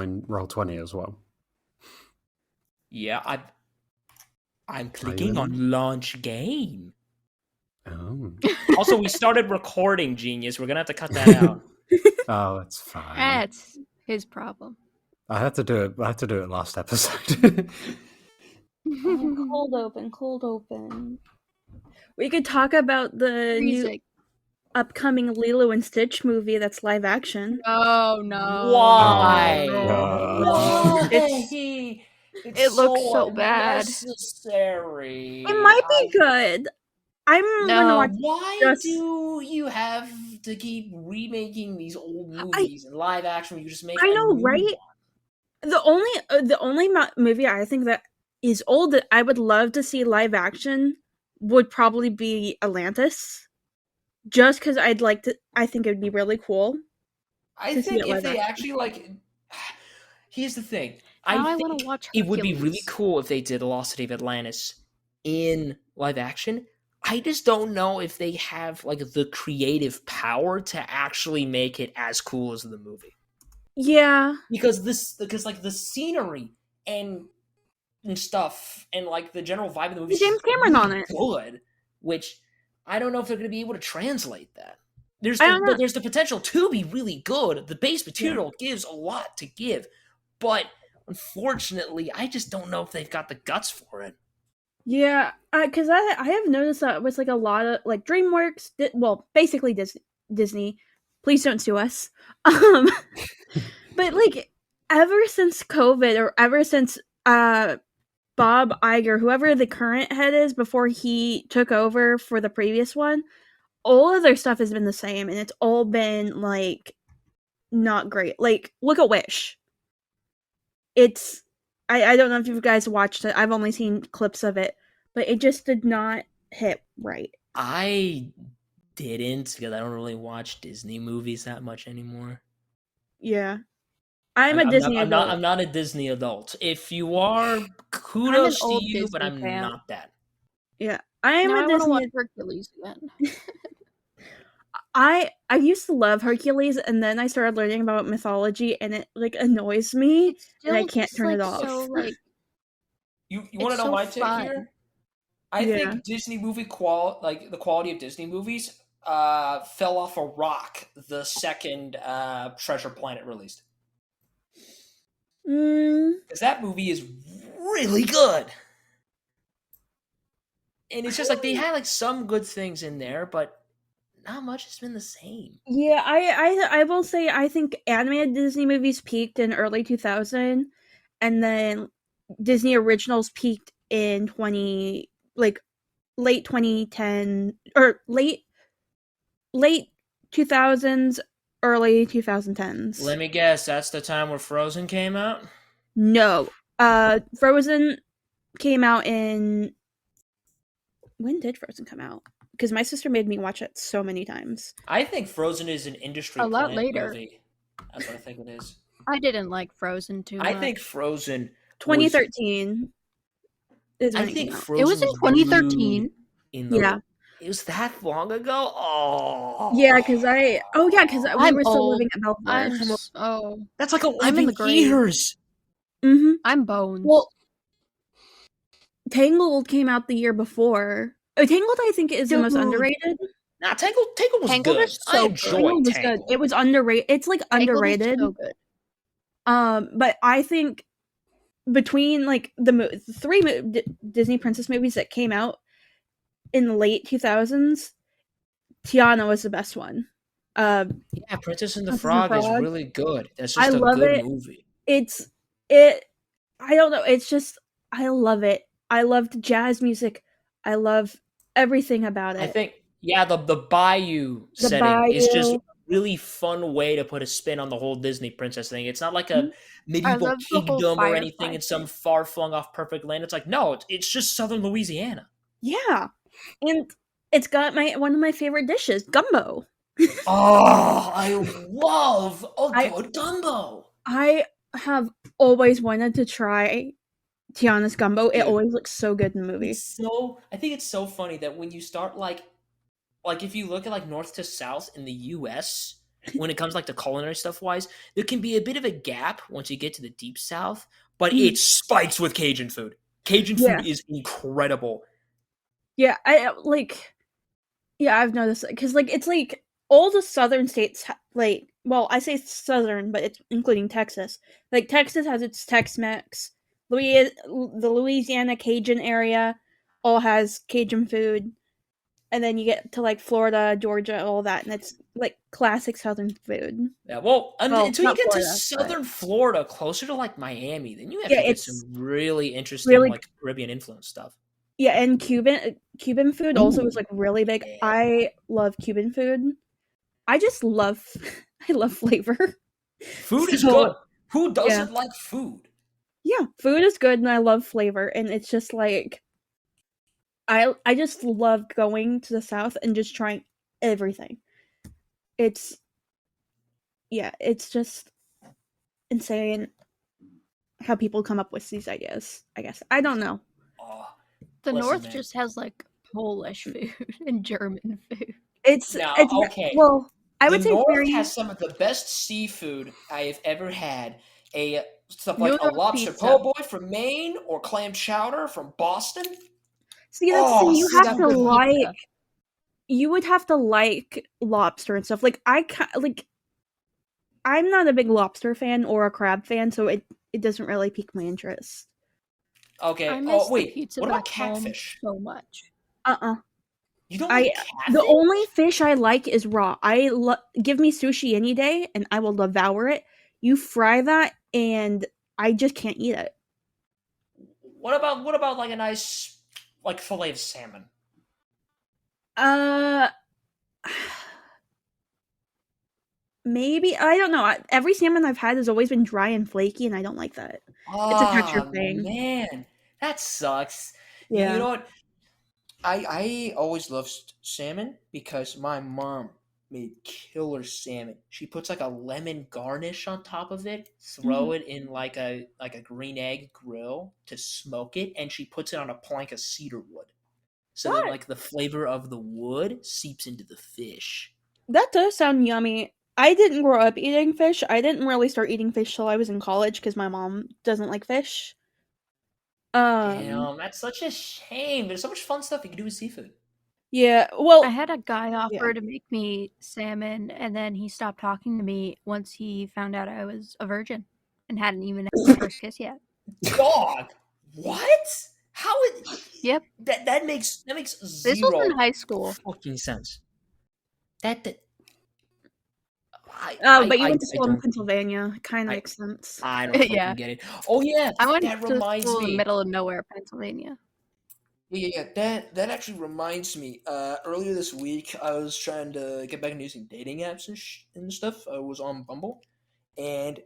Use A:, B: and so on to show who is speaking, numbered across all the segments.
A: in Roll20 as well.
B: Yeah, I'm
A: Are you
B: clicking
A: in?
B: on launch game.
A: Oh,
B: Also, we started recording, genius. We're gonna have to cut that out.
A: oh, it's fine.
C: That's his problem.
A: I had to do it last episode.
D: Cold open. We could talk about the new
C: Music.
D: upcoming Lilo and Stitch movie that's live action.
C: Oh no!
B: Why?
C: No,
A: God.
C: no.
B: It
C: looks so bad.
B: Unnecessary.
D: It might be good. I'm gonna watch.
B: Why
D: Just-
B: do you have to keep remaking these old movies in live action when you just make
D: I
B: a
D: know,
B: new
D: right?
B: one?
D: The only movie I think that is old that I would love to see live action would probably be Atlantis. Just because I think it would be really cool.
B: I
D: to see
B: think
D: it
B: if
D: live
B: they
D: action.
B: actually like, here's the thing.
C: Now I
B: think
C: wanna watch
B: it would be really
C: Hercules.
B: cool if they did The Lost City of Atlantis in live action. I just don't know if they have like the creative power to actually make it as cool as the movie.
D: Yeah,
B: Because like the scenery and stuff and like the general vibe of the movie is
D: James
B: just
D: Cameron on
B: really
D: it.
B: good, which I don't know if they're going to be able to translate that. There's
D: I don't know.
B: there's the potential to be really good. The base material gives a lot to give, but unfortunately, I just don't know if they've got the guts for it.
D: Yeah, because I have noticed that with like a lot of like DreamWorks, basically Disney. Please don't sue us. But like ever since COVID or ever since Bob Iger, whoever the current head is before he took over for the previous one, all of their stuff has been the same, and it's all been like not great. Like look at Wish. It's I don't know if you guys watched it. I've only seen clips of it, but it just did not hit right.
B: I didn't because I don't really watch Disney movies that much anymore.
D: Yeah. I'm a Disney adult.
B: I'm not a Disney adult. If you are, kudos to
C: old
B: you,
C: Disney
B: but I'm
C: fan.
B: not that.
D: Yeah. I am
C: Now
D: a
C: I want to watch
D: Disney.
C: Hercules again.
D: I used to love Hercules, and then I started learning about mythology, and it like annoys me,
C: It's
D: and I
C: still
D: can't
C: just,
D: turn it
C: like,
D: off.
C: so, like,
B: You want to
C: It's
B: know
C: so
B: my take
C: fun.
B: here? I
D: Yeah.
B: think Disney movie the quality of Disney movies fell off a rock the second Treasure Planet released. Because that movie is really good. And it's just like they had like some good things in there, but not much has been the same.
D: Yeah, I will say I think animated Disney movies peaked in early 2000, and then Disney originals peaked in late 2010 or late 2000s, early 2010s.
B: Let me guess, that's the time where Frozen came out?
D: No. Frozen came out in when did Frozen come out? Because my sister made me watch it so many times.
B: I think Frozen is an industry
C: A lot
B: plant
C: later.
B: movie. That's what I think it is.
C: I didn't like Frozen too much.
B: I think Frozen
D: 2013 is when
B: I
D: it
B: think
D: came out.
B: Frozen
C: It was in 2013.
D: Yeah.
B: It was that long ago? Oh.
D: Yeah, because we
C: I'm
D: were still
C: old.
D: living at Belvoir.
B: That's like 11
C: I'm in the grave.
B: years.
D: Mm-hmm.
C: I'm Bones.
D: Well, Tangled came out the year before. Tangled, I think, is the most
B: Dude.
D: underrated.
B: Nah, Tangled was
C: Tangled
B: good.
C: is so
B: I
C: good.
B: enjoyed
D: Tangled was
B: Tangled.
D: good. It was underrated. It's like
C: Tangled
D: underrated.
C: is so good.
D: But I think between like the three Disney princess movies that came out in the late 2000s, Tiana was the best one.
B: Yeah, Princess and the Frog is really good. That's just
D: I
B: a
D: love
B: good
D: it.
B: movie.
D: I don't know. It's just I love it. I loved jazz music. I love everything about it.
B: I think the Bayou setting is just a really fun way to put a spin on the whole Disney princess thing. It's not like a medieval
C: love the whole
B: kingdom or
C: Firefly
B: anything in some far flung off perfect land. It's like no, it's just southern Louisiana.
D: Yeah, and it's got one of my favorite dishes, gumbo.
B: Oh, I love a good gumbo.
D: I have always wanted to try Tiana's gumbo. It always looks so good in the movie.
B: I think it's so funny that when you start like if you look at like north to south in the US, when it comes like to culinary stuff wise, there can be a bit of a gap once you get to the deep south, but
D: Mm.
B: it spikes with Cajun food. Cajun
D: Yeah.
B: food is incredible.
D: Yeah, I've noticed it because it's like all the southern states well, I say southern, but it's including Texas. Like Texas has its Tex-Mex. The Louisiana Cajun area all has Cajun food, and then you get to like Florida, Georgia, all that, and it's like classic southern food.
B: Yeah, well,
D: Well,
B: until you
D: not
B: get to
D: Florida,
B: southern Florida, closer to like Miami, then you
D: Yeah,
B: actually get
D: it's
B: some really interesting
D: really
B: like Caribbean influence stuff.
D: Yeah, and Cuban food also is
B: Ooh,
D: like really big.
B: yeah.
D: I love Cuban food. I just love I love flavor.
B: Food is
D: So,
B: good. Who
D: yeah.
B: doesn't like food?
D: Yeah, food is good and I love flavor, and it's just like I just love going to the South and just trying everything. It's just insane how people come up with these ideas, I guess. I don't know.
B: Oh,
C: The
B: listen,
C: North
B: man.
C: just has like Polish food and German food.
D: It's
B: Now,
D: it's
B: okay.
D: well, I
B: The
D: would say
B: North
D: very
B: has some of the best seafood I have ever had. Stuff
C: New
B: like a
C: York
B: lobster
C: pizza.
B: po' boy from Maine or clam chowder from Boston.
D: See, that's the thing, you have
B: that
D: to
B: good
C: pizza.
D: you would have to like lobster and stuff. Like I'm not a big lobster fan or a crab fan, so it doesn't really pique my interest.
B: Okay.
C: I miss the
B: Wait.
C: pizza
B: What about
C: back home
B: catfish?
C: so much.
B: You don't
D: I
B: like catfish?
D: The only fish I like is raw. Give me sushi any day, and I will devour it. You fry that, and I just can't eat it.
B: What about like a nice like fillet of salmon?
D: Maybe, I don't know. Every salmon I've had has always been dry and flaky, and I don't like that. It's a texture thing.
B: Man, that sucks.
D: Yeah.
B: You know what? I always loved salmon because my mom made killer salmon. She puts like a lemon garnish on top of it, throw it in like a green egg grill to smoke it, and she puts it on a plank of cedar wood. So then
D: What?
B: like the flavor of the wood seeps into the fish.
D: That does sound yummy. I didn't grow up eating fish. I didn't really start eating fish till I was in college because my mom doesn't like fish.
B: Damn, that's such a shame. There's so much fun stuff you can do with seafood.
D: Yeah, well,
C: I had a guy offer to make me salmon, and then he stopped talking to me once he found out I was a virgin and hadn't even had my first kiss yet.
B: Dog, what? How it?
C: Yep.
B: That makes
C: This
B: zero
C: was in high school.
B: fucking sense. But
D: you went to school in Pennsylvania. Kind of makes sense.
B: I don't fucking
C: Yeah.
B: get it. Oh yeah,
C: I went
B: that
C: to
B: reminds
C: school in
B: me.
C: the middle of nowhere, Pennsylvania.
B: Yeah, that actually reminds me. Earlier this week, I was trying to get back into using dating apps and stuff. I was on Bumble, and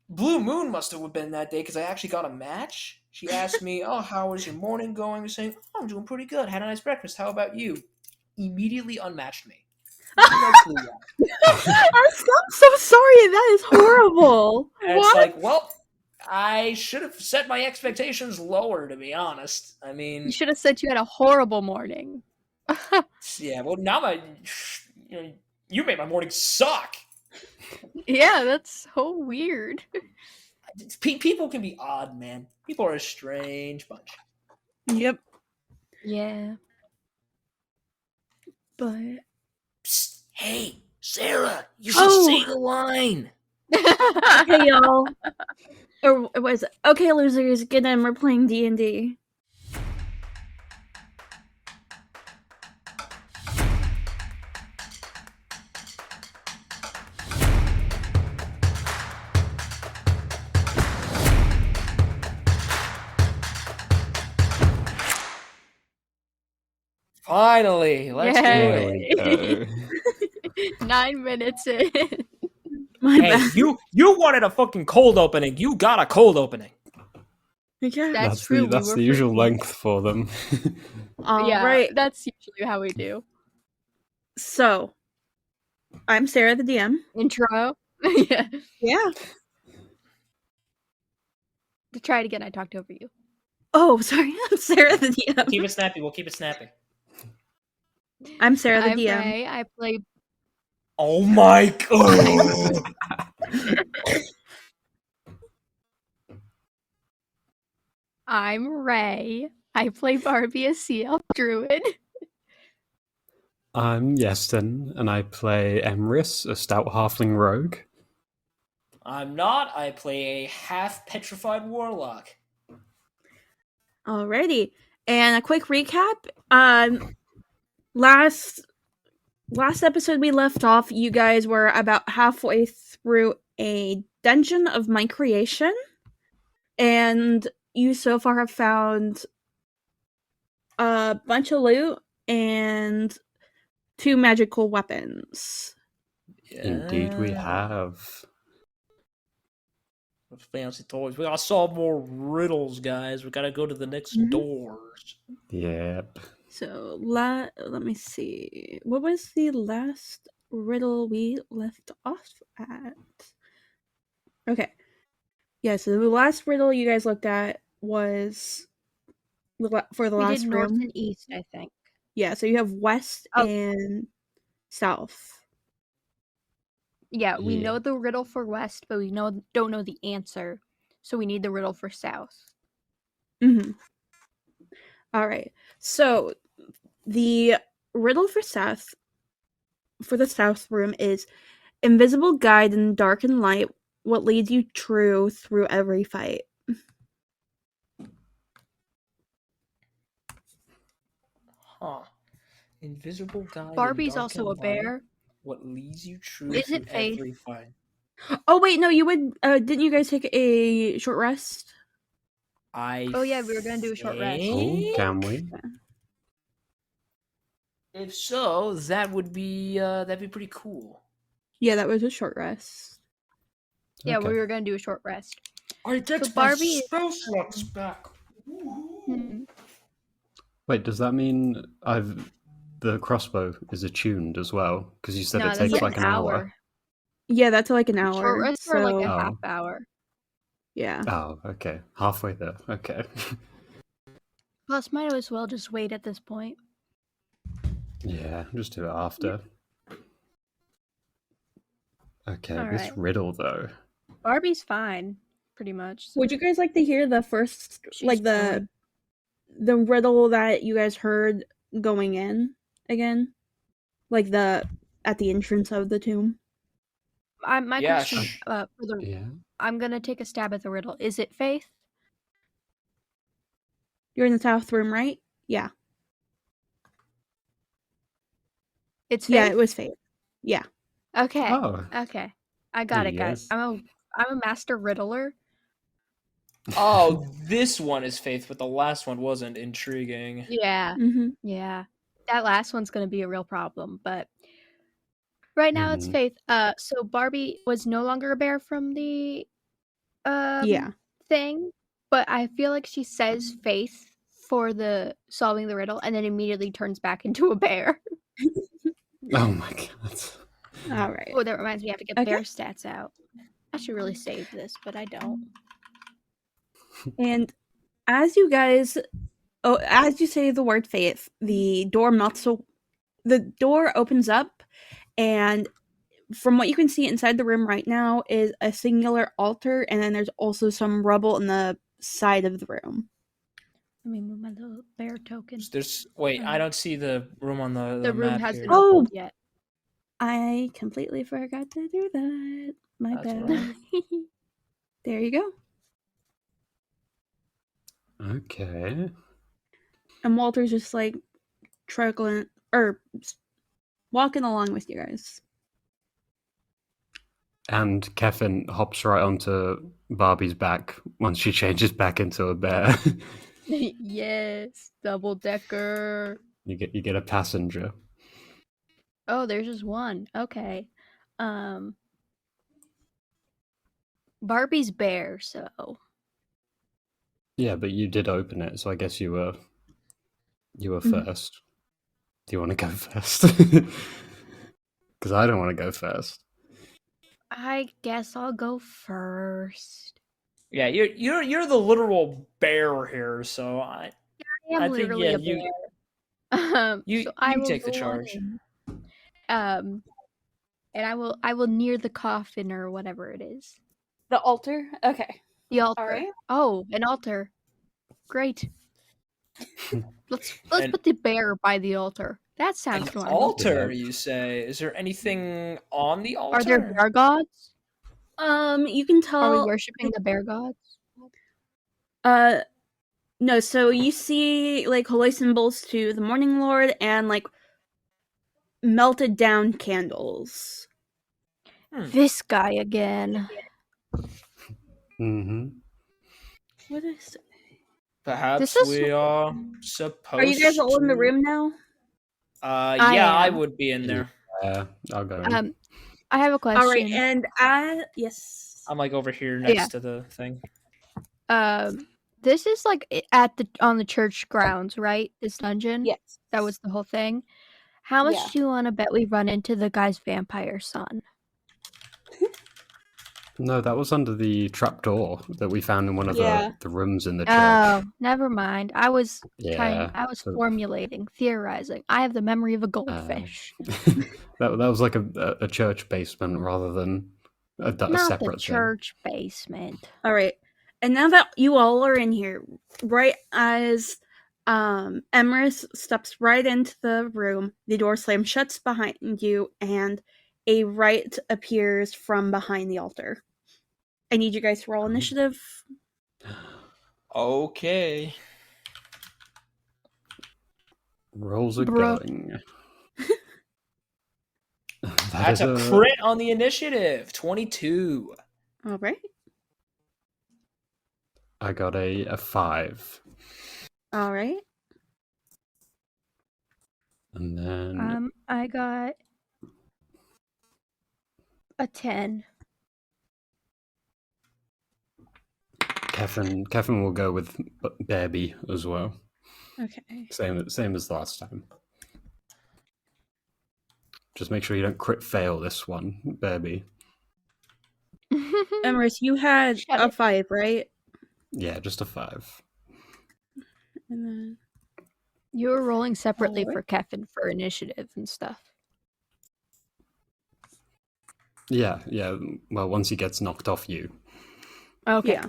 B: Blue Moon must have been that day because I actually got a match. She asked me, "Oh, how was your morning going?" I was saying, "Oh, I'm doing pretty good. Had a nice breakfast. How about you?" Immediately unmatched me. No clue why.
D: I'm so sorry. That is horrible.
B: And it's like, well, I should have set my expectations lower, to be honest. I mean,
C: You should have said you had a horrible morning.
B: yeah. Well, now you made my morning suck.
C: Yeah, that's so weird.
B: People can be odd, man. People are a strange bunch.
D: Yep.
C: Yeah.
D: But
B: Psst, hey, Sarah, you should say the line.
D: okay, y'all. Or what is it? Okay, losers, get in. We're playing D&D.
B: Finally, let's do
A: There
B: it.
A: we go.
C: 9 minutes in.
D: My
B: Hey,
D: bad.
B: you wanted a fucking cold opening. You got a cold opening.
D: Okay.
C: That's true, we
A: That's
C: were
A: the usual
C: freaking-
A: length for them.
C: Yeah,
D: Right.
C: that's usually how we do.
D: So, I'm Sarah the DM.
C: Intro. Yeah.
D: Yeah.
C: To try it again, I talked over you.
D: Oh, sorry. I'm Sarah the DM.
B: Keep it snappy. We'll keep it snappy.
D: I'm Sarah the
C: I'm
D: DM.
C: Ray. I play
B: Oh my god!
C: I'm Ray. I play Barbie, a sea elf druid.
A: I'm Yeston, and I play Emrys, a stout halfling rogue.
B: I'm not. I play a half petrified warlock.
D: Alrighty. And a quick recap. Last episode we left off, you guys were about halfway through a dungeon of my creation. And you so far have found a bunch of loot and 2 magical weapons.
A: Indeed, we have.
B: Fancy toys. We gotta solve more riddles, guys. We gotta go to the next doors.
A: Yep.
D: So let me see. What was the last riddle we left off at? Okay. Yeah, so the last riddle you guys looked at was for the
C: We
D: last
C: did north
D: room.
C: and east, I think.
D: Yeah, so you have west and south.
C: Yeah, we
A: Yeah.
C: know the riddle for west, but we don't know the answer. So we need the riddle for south.
D: Mm-hmm. All right. So the riddle for south, for the south room, is invisible guide in dark and light. What leads you true through every fight?
B: Huh. Invisible guy.
C: Barbie's also a bear.
B: What leads you true
C: Is
B: through
C: it Faith?
B: every fight?
D: Oh wait, no, you would. Didn't you guys take a short rest?
C: Oh yeah, we were gonna do a short rest.
A: Oh, can we?
B: If so, that would be that'd be pretty cool.
D: Yeah, that was a short rest.
C: Yeah,
A: Okay.
C: we were gonna do a short rest.
B: I get
C: So Barbie-
B: spell slots back.
C: Hmm.
A: Wait, does that mean the crossbow is attuned as well? Because you said
C: No,
A: it
C: that's
A: takes
C: like
A: like an hour.
D: Yeah, that's like an hour.
C: Short rests are like a
A: Oh.
C: half hour.
D: Yeah.
A: Oh, okay. Halfway there. Okay.
C: Plus, might as well just wait at this point.
A: Yeah, just do it after. Okay, this
C: Alright.
A: riddle though.
C: Barbie's fine, pretty much.
D: Would you guys like to hear the first,
C: She's
D: like the riddle that you guys heard going in again, like at the entrance of the tomb?
C: My
B: Yeah,
C: question for the
A: Yeah.
C: I'm gonna take a stab at the riddle. Is it Faith?
D: You're in the south room, right? Yeah.
C: It's Faith?
D: Yeah, it was Faith. Yeah.
C: Okay.
A: Oh.
C: Okay. I got it, guys.
A: Yes.
C: I'm a master riddler.
B: Oh, this one is Faith, but the last one wasn't. Intriguing.
C: Yeah.
D: Mm-hmm.
C: Yeah. That last one's gonna be a real problem, but right now it's
A: Mhm.
C: Faith. So Barbie was no longer a bear from the
D: Yeah.
C: thing, but I feel like she says Faith for the solving the riddle and then immediately turns back into a bear.
A: Oh my god.
D: All right.
C: Oh, that reminds me, I have to get
D: Okay.
C: bear stats out. I should really save this, but I don't.
D: And as you say the word Faith, the door opens up, and from what you can see inside the room right now is a singular altar, and then there's also some rubble in the side of the room.
C: Let me move my little bear token.
B: Wait, I don't see the room on the
C: The room
B: map
C: hasn't
B: here.
D: Oh!
C: opened yet.
D: I completely forgot to do that. My
B: That's
D: bad.
B: right.
D: There you go.
A: Okay.
D: And Walter's just like walking along with you guys.
A: And Kevin hops right onto Barbie's back once she changes back into a bear.
C: Yes, double decker.
A: you get a passenger.
C: Oh, there's just one. Okay. Barbie's bear, so
A: Yeah, but you did open it, so I guess you were
D: Mhm.
A: first. Do you want to go first? Because I don't want to go first.
C: I guess I'll go first.
B: Yeah, you're the literal bear here, so I
C: I am
B: think,
C: literally
B: yeah,
C: a bear.
B: you
C: So I will
B: take the
C: go on
B: charge.
C: in. and I will near the coffin or whatever it is.
D: The altar? Okay.
C: The altar.
D: Alright.
C: Oh, an altar. Great. Let's
B: And-
C: put the bear by the altar. That
B: An
C: sounds normal.
B: altar,
A: Yeah.
B: you say? Is there anything on the altar?
C: Are there bear gods?
D: You can tell.
C: Are we worshipping the bear gods?
D: No, so you see like holy symbols to the Morning Lord and like melted down candles.
C: This guy again.
A: Mm-hmm.
D: What is it?
B: Perhaps
C: This is-
B: we are supposed
D: Are you guys all in the
B: to-
D: room now?
B: Yeah, I
C: am.
B: would be in there.
A: I'll go in.
C: I have a question.
D: Alright, and yes.
B: I'm like over here next
C: Yeah.
B: to the thing.
C: This is like on the church grounds, right? This dungeon.
D: Yes.
C: That was the whole thing. How much
D: Yeah.
C: do you want to bet we run into the guy's vampire son?
A: No, that was under the trapdoor that we found in one of
D: Yeah.
A: the rooms in the church.
C: Oh, never mind. I was
A: Yeah, so-
C: formulating, theorizing. I have the memory of a goldfish.
A: that was like a church basement rather than a
C: Not
A: separate
C: the church basement.
D: Alright. And now that you all are in here, right as Emrys steps right into the room, the door slams shuts behind you, and a rite appears from behind the altar. I need you guys to roll initiative.
B: Okay.
A: thing. Rolls are
C: Bruh.
A: going.
B: That's a crit on the initiative. 22.
D: Alright.
A: I got a 5.
D: Alright.
A: And then
C: I got a 10.
A: Kevin will go with Bahrbee as well.
D: Okay.
A: Same as last time. Just make sure you don't crit fail this one, Bahrbee.
D: Emrys, you had
C: Shut
D: a
C: it.
D: 5, right?
A: Yeah, just a 5.
D: And then
C: You were rolling separately
D: Alright.
C: for Kevin for initiative and stuff.
A: Yeah. Well, once he gets knocked off you.
C: Okay.
D: yeah.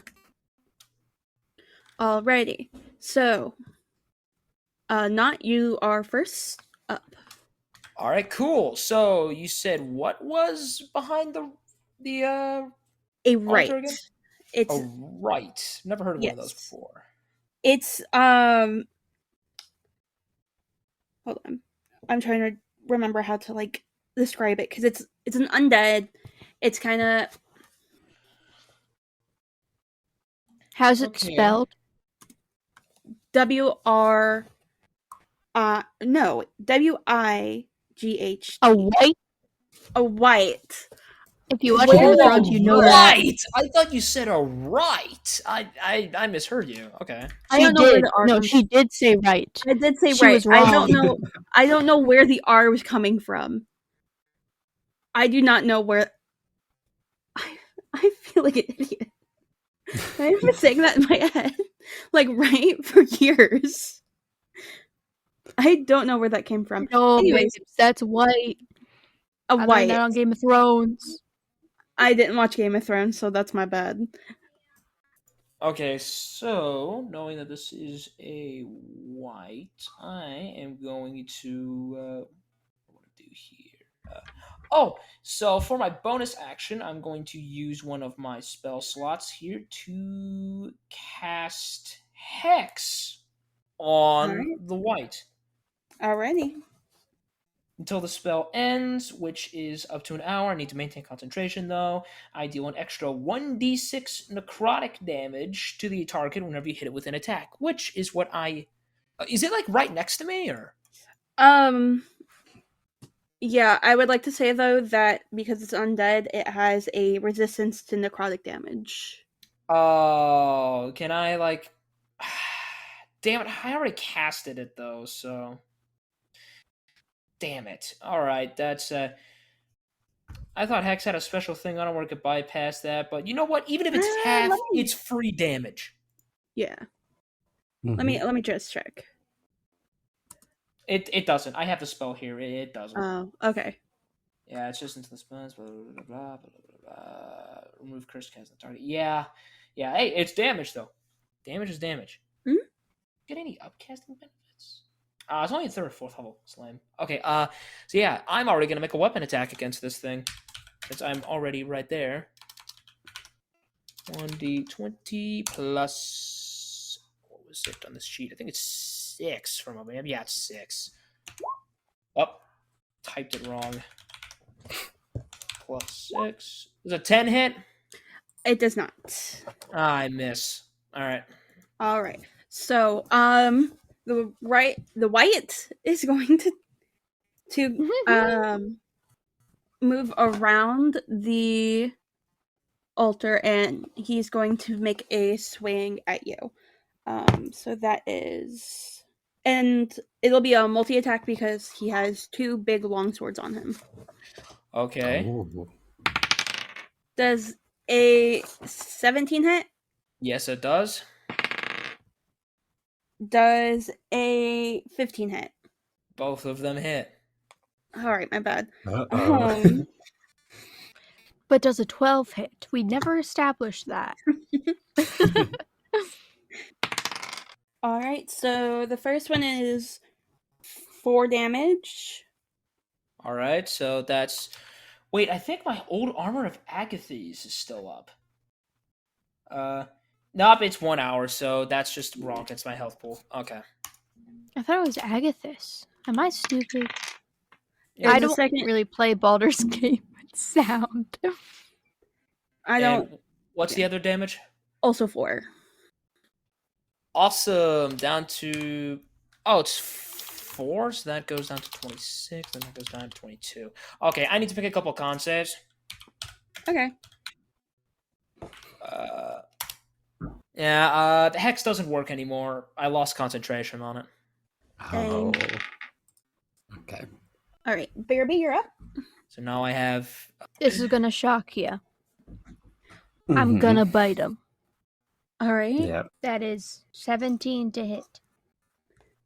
D: Alrighty. So not you are first up.
B: All right, cool. So you said what was behind the
D: A
B: altar
D: rite.
B: again?
D: It's
B: A right. Never heard of one of those
D: Yes.
B: before.
D: It's hold on. I'm trying to remember how to like describe it because it's an undead. It's kind of
C: How's it
B: Okay.
C: spelled?
D: WR no, WIGH.
C: A white?
D: A white.
C: If you watch
D: Where
C: Game of
D: the
C: Thrones, you know that.
B: Right. I thought you said a right. I misheard you. Okay.
D: I
C: She
D: don't know where
C: did.
D: the R
C: No,
D: comes
C: she did say right.
D: I did say
C: She
D: right.
C: was
D: I don't
C: wrong.
D: know. I don't know where the R was coming from. I do not know where. I feel like an idiot. I've been saying that in my head, like right for years. I don't know where that came from.
C: No,
D: Anyways,
C: babes, that's white.
D: a
C: I learned
D: white.
C: that on Game of Thrones.
D: I didn't watch Game of Thrones, so that's my bad.
B: Okay, so knowing that this is a white, I am going to what do I do here? So for my bonus action, I'm going to use one of my spell slots here to cast Hex on
D: Alright.
B: the white
D: Alrighty.
B: until the spell ends, which is up to an hour. I need to maintain concentration though. I deal an extra 1d6 necrotic damage to the target whenever you hit it with an attack, which is what I. Is it like right next to me or?
D: Yeah, I would like to say though that because it's undead, it has a resistance to necrotic damage.
B: Oh, can I like? Damn it! I already casted it though, so. Damn it! All right, that's. I thought Hex had a special thing. I don't want to bypass that, but you know what? Even if it's half,
D: let me-
B: it's free damage.
D: Yeah.
A: Mhm.
D: Let me just check.
B: It doesn't. I have the spell here. It doesn't.
D: Oh, okay.
B: Yeah, it's just into the spells. Blah blah blah blah blah blah. Blah. Remove curse cast on target. Yeah. Hey, it's damage though. Damage is damage.
D: Hmm?
B: Get any upcasting benefits? It's only a 3rd or 4th level. Slam. Okay. So yeah, I'm already gonna make a weapon attack against this thing, since I'm already right there. 1d20 plus. What was it on this sheet? I think it's 6 from over. Yeah, it's 6. Oh, typed it wrong. Plus 6. Is a 10 hit?
D: It does not.
B: I miss. All right.
D: All right. So, the white is going to move around the altar, and he's going to make a swing at you. So that is, and it'll be a multi-attack because he has 2 big long swords on him.
B: Okay.
A: Ooh.
D: Does a 17 hit?
B: Yes, it does.
D: Does a 15 hit?
B: Both of them hit.
D: All right, my bad.
A: Uh-oh.
C: But does a 12 hit? We never established that.
D: All right, so the first one is 4 damage.
B: All right, so that's. Wait, I think my old armor of Agathes is still up. Nope, it's 1 hour, so that's just wrong. It's my health pool. Okay.
C: I thought it was Agathis. Am I stupid?
D: Yeah,
C: I
D: the
C: don't
D: second-
C: really play Baldur's Gate with sound.
D: I don't.
B: And what's the other damage?
D: Also 4.
B: Awesome. Down to. Oh, it's 4, so that goes down to 26, then that goes down to 22. Okay, I need to pick a couple con saves.
D: Okay.
B: The Hex doesn't work anymore. I lost concentration on it.
A: Oh. Okay.
D: All right, Bahrbee, you're up.
B: So now I have.
C: This is gonna shock you. I'm
A: Mhm.
C: gonna bite him.
D: All right.
A: Yeah.
C: That is 17 to hit.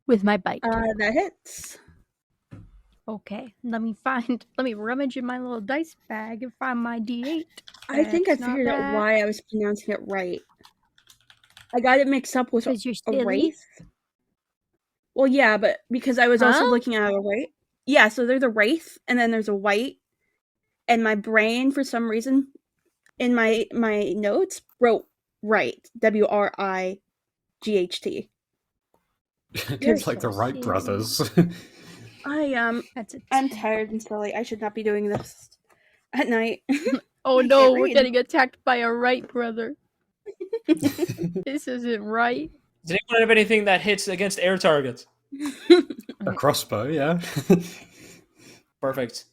C: With my bite.
D: That hits.
C: Okay, let me rummage in my little dice bag and find my D8.
D: I think I
C: That's not
D: figured out
C: bad.
D: why I was pronouncing it right. I got it mixed up with
C: Because you're
D: a
C: silly.
D: wraith. Well, yeah, but because I was also
C: Huh?
D: looking at a wraith. Yeah, so there's a wraith, and then there's a white, and my brain, for some reason, in my notes, wrote right. WRIGHT.
C: You're
A: It's like the
C: so
A: Wright
C: silly.
A: brothers.
C: That's a
D: I'm
C: 10.
D: tired and silly. I should not be doing this at night.
C: Oh
D: I
C: no,
D: can't
C: we're
D: read.
C: getting attacked by a Wright brother. This isn't right.
B: Does anyone have anything that hits against air targets?
A: A crossbow, yeah.
B: Perfect.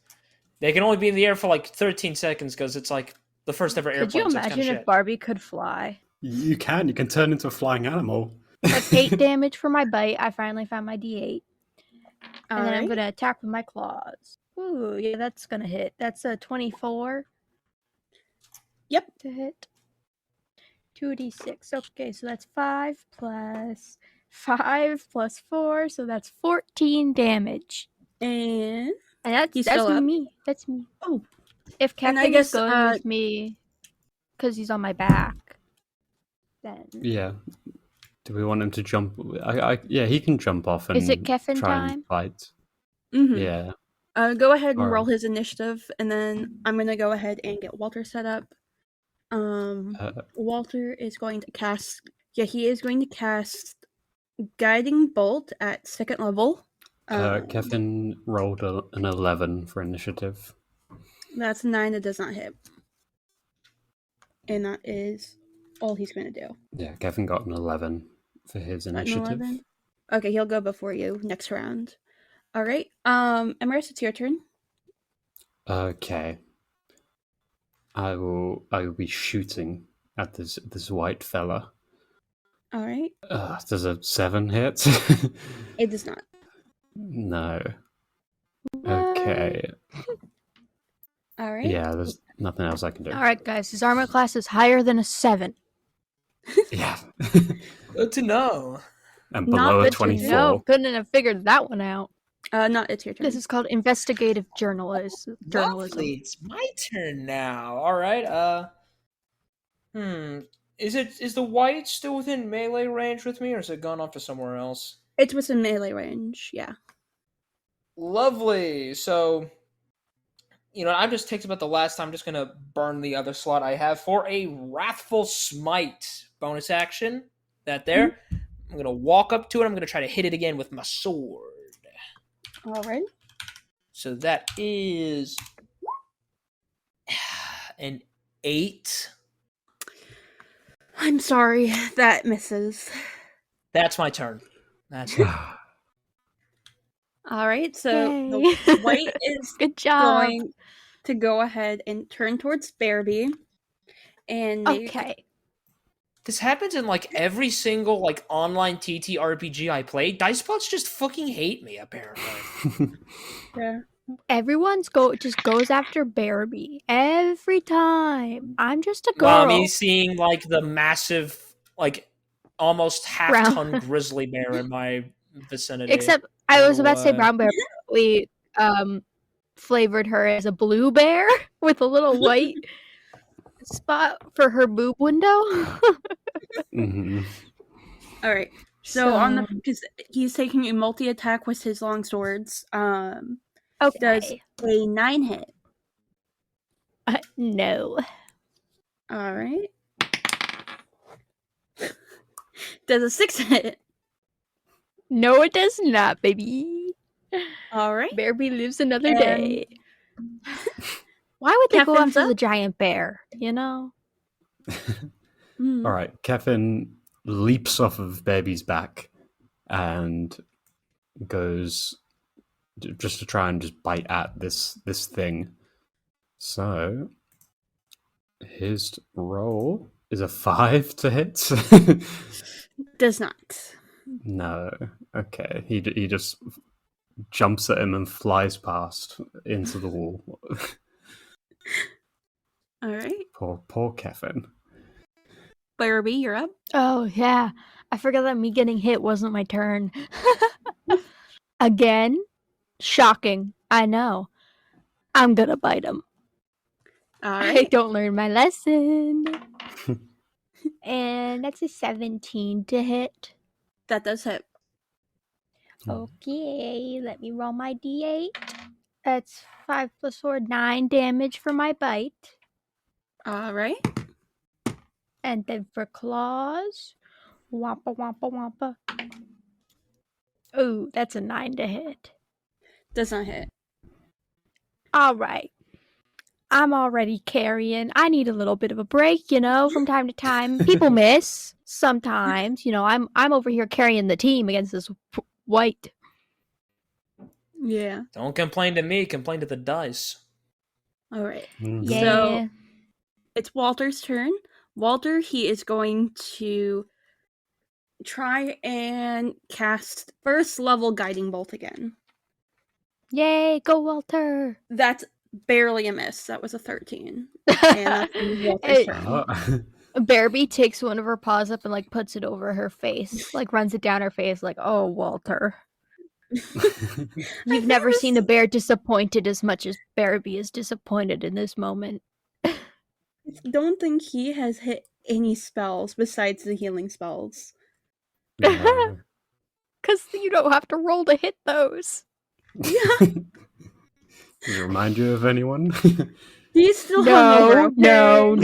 B: They can only be in the air for like 13 seconds because it's like the first ever airplane.
C: Could you
B: so it's kinda
C: imagine if
B: shit.
C: Barbie could fly?
A: You can turn into a flying animal.
C: That's 8 damage for my bite. I finally found my D8. And then I'm
D: Alright.
C: gonna attack with my claws. Ooh, yeah, that's gonna hit. That's a 24.
D: Yep.
C: To hit. 2d6. Okay, so that's 5 plus 5 plus 4, so that's 14 damage.
D: And
C: And
D: He's
C: that's
D: still up?
C: me. That's me.
D: Oh.
C: If
D: And I
C: Kevin
D: guess,
C: is going with me because he's on my back, then
A: Yeah. Do we want him to jump? Yeah, he can jump off and
C: Is it Keffin
A: try
C: time?
A: and fight.
D: mhm.
A: Yeah.
D: Go ahead and
A: Alright.
D: roll his initiative, and then I'm gonna go ahead and get Walter set up. Walter is going to cast. Yeah, he is going to cast Guiding Bolt at 2nd level.
A: Kevin rolled an 11 for initiative.
D: That's 9. That does not hit, and that is all he's going to do.
A: Yeah, Kevin got an 11 for his
D: An
A: initiative.
D: 11? Okay, he'll go before you next round. All right. Emerus, it's your turn.
A: Okay. I will be shooting at this white fella.
D: All right.
A: Does a 7 hit?
D: It does not.
A: No. Okay.
D: All right.
A: Yeah, there's nothing else I can do.
C: all right, guys, his armor class is higher than a 7.
A: Yeah.
B: Good to know.
A: And
C: Not
A: below a
C: good to
A: 24.
C: know. Couldn't have figured that one out.
D: No, it's your turn.
C: This is called investigative journalism.
B: Lovely. It's my turn now. All right. Is the white still within melee range with me, or has it gone off to somewhere else?
D: It's within melee range, yeah.
B: Lovely. So, I've just takes about the last time. I'm just gonna burn the other slot I have for a Wrathful Smite bonus action. That there. I'm gonna walk up to it. I'm gonna try to hit it again with my sword.
D: All right.
B: So that is an 8.
D: I'm sorry, that misses.
B: That's my turn. That's it.
D: All right, so
C: Yay.
D: the white is
C: Good job.
D: going to go ahead and turn towards Bahrbee and make...
C: Okay.
B: This happens in like every single like online TTRPG I play. Dicebots just fucking hate me, apparently.
D: Yeah.
C: Everyone's just goes after Bahrbee every time. I'm just a girl.
B: Well, me seeing like the massive, like almost half-ton grizzly bear in my vicinity.
C: Except I was about to say brown bear. We flavored her as a blue bear with a little white spot for her boob window.
A: Mm-hmm.
D: All right. So on the, because he's taking a multi-attack with his long swords.
C: Okay.
D: Does a 9 hit?
C: No.
D: All right. Does a 6 hit?
C: No, it does not, baby.
D: All right.
C: Bahrbee lives another day. Why would they go
D: Kevin's
C: after
D: up?
C: the giant bear? You know?
A: All right, Kevin leaps off of Baby's back and goes just to try and just bite at this thing. So his roll is a 5 to hit.
D: Does not.
A: No. Okay. He just jumps at him and flies past into the wall.
D: All right.
A: Poor Kevin.
D: Bahrbee, you're up.
C: Oh, yeah. I forgot that me getting hit wasn't my turn. Again? Shocking. I know. I'm gonna bite him.
D: All
C: I
D: right.
C: don't learn my lesson. And that's a 17 to hit.
D: That does hit.
C: Okay, let me roll my d8. That's 5 plus 4, 9 damage for my bite.
D: All right.
C: And then for claws, wampa wampa wampa. Oh, that's a 9 to hit.
D: Does not hit.
C: All right. I'm already carrying. I need a little bit of a break, from time to time. People miss sometimes. I'm over here carrying the team against this white.
D: Yeah.
B: Don't complain to me. Complain to the dice.
D: All right.
C: Yeah.
D: So it's Walter's turn. Walter, he is going to try and cast first level guiding bolt again.
C: Yay, go Walter.
D: That's barely a miss. That was a 13. And that's Walter's turn.
C: Bahrbee takes one of her paws up and puts it over her face, runs it down her face, oh, Walter. You've never seen a bear disappointed as much as Bahrbee is disappointed in this moment.
D: I don't think he has hit any spells besides the healing spells.
A: No.
C: Because you don't have to roll to hit those.
D: Yeah.
A: Does it remind you of anyone?
D: He's still hungover, okay?
C: No.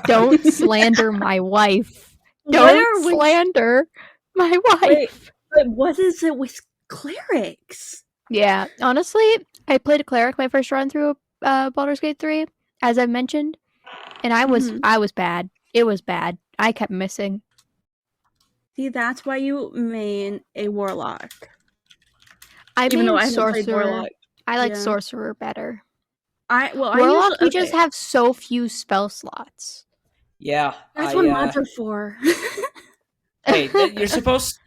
C: Don't slander my wife. Don't slander my wife.
D: Wait, but what is it with clerics?
C: Yeah, honestly, I played a cleric my first run through Baldur's Gate 3, as I mentioned, and I was bad. It was bad. I kept missing.
D: See, that's why you main a warlock.
C: Even though
D: I
C: sorcerer. I like sorcerer better.
D: Warlock,
C: we just have so few spell slots.
B: Yeah,
D: that's what mods are for.
B: Hey, you're supposed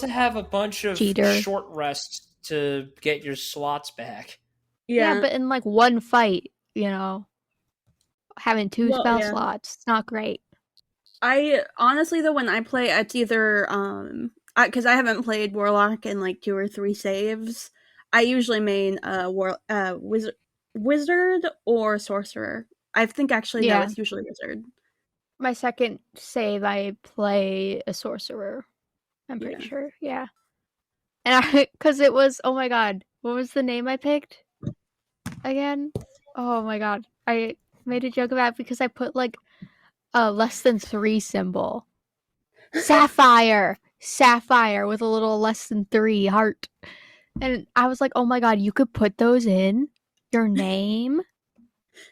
B: to have a bunch of
C: Cheater.
B: short rests to get your slots back.
C: Yeah, but in one fight, having 2 spell slots, it's not great.
D: I honestly though, when I play, it's either because I haven't played warlock in 2 or 3 saves, I usually main wizard or sorcerer. I think actually no,
C: Yeah.
D: it's usually wizard.
C: My second save, I play a sorcerer. I'm pretty
D: Yeah.
C: sure. Yeah. And because it was, oh my god, what was the name I picked again? Oh my god, I made a joke about it because I put like a less than 3 symbol. Sapphire with a little less than 3 heart. And I was like, oh my god, you could put those in your name.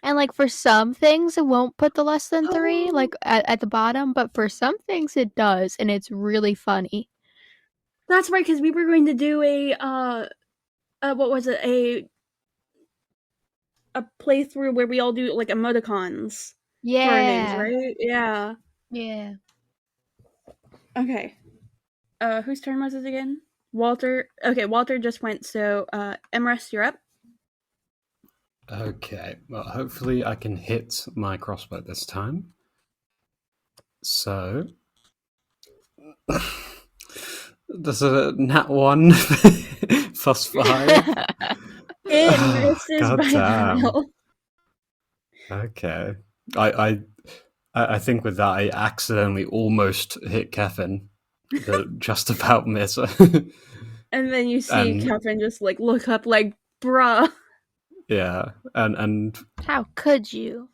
C: And like for some things, it won't put the less than 3 like at the bottom, but for some things it does, and it's really funny.
D: That's right, because we were going to do a what was it, a playthrough where we all do like emoticons for our names,
C: Yeah.
D: right? Yeah.
C: Yeah.
D: Okay. Whose turn was it again? Walter. Okay, Walter just went. So, Emrys, you're up.
A: Okay, well, hopefully I can hit my crossbow this time. So, there's a nat 1 plus 5.
D: It misses
A: God
D: by a
A: damn.
D: mile.
A: Okay, I think with that I accidentally almost hit Kevin, but just about miss.
D: And then you see
A: And-
D: Kevin just like look up, like, bruh.
A: Yeah, and
C: How could you?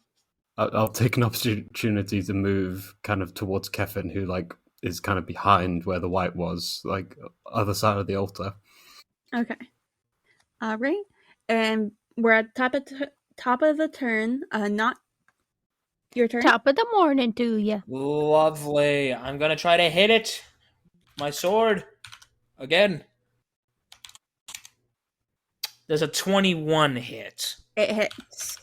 A: I'll take an opportunity to move kind of towards Kevin, who like is kind of behind where the white was, like other side of the altar.
D: Okay. All right. And we're at top of the turn. Not your turn.
C: Top of the morning to you.
B: Lovely. I'm gonna try to hit it. My sword. Again. There's a 21 hit.
D: It hits.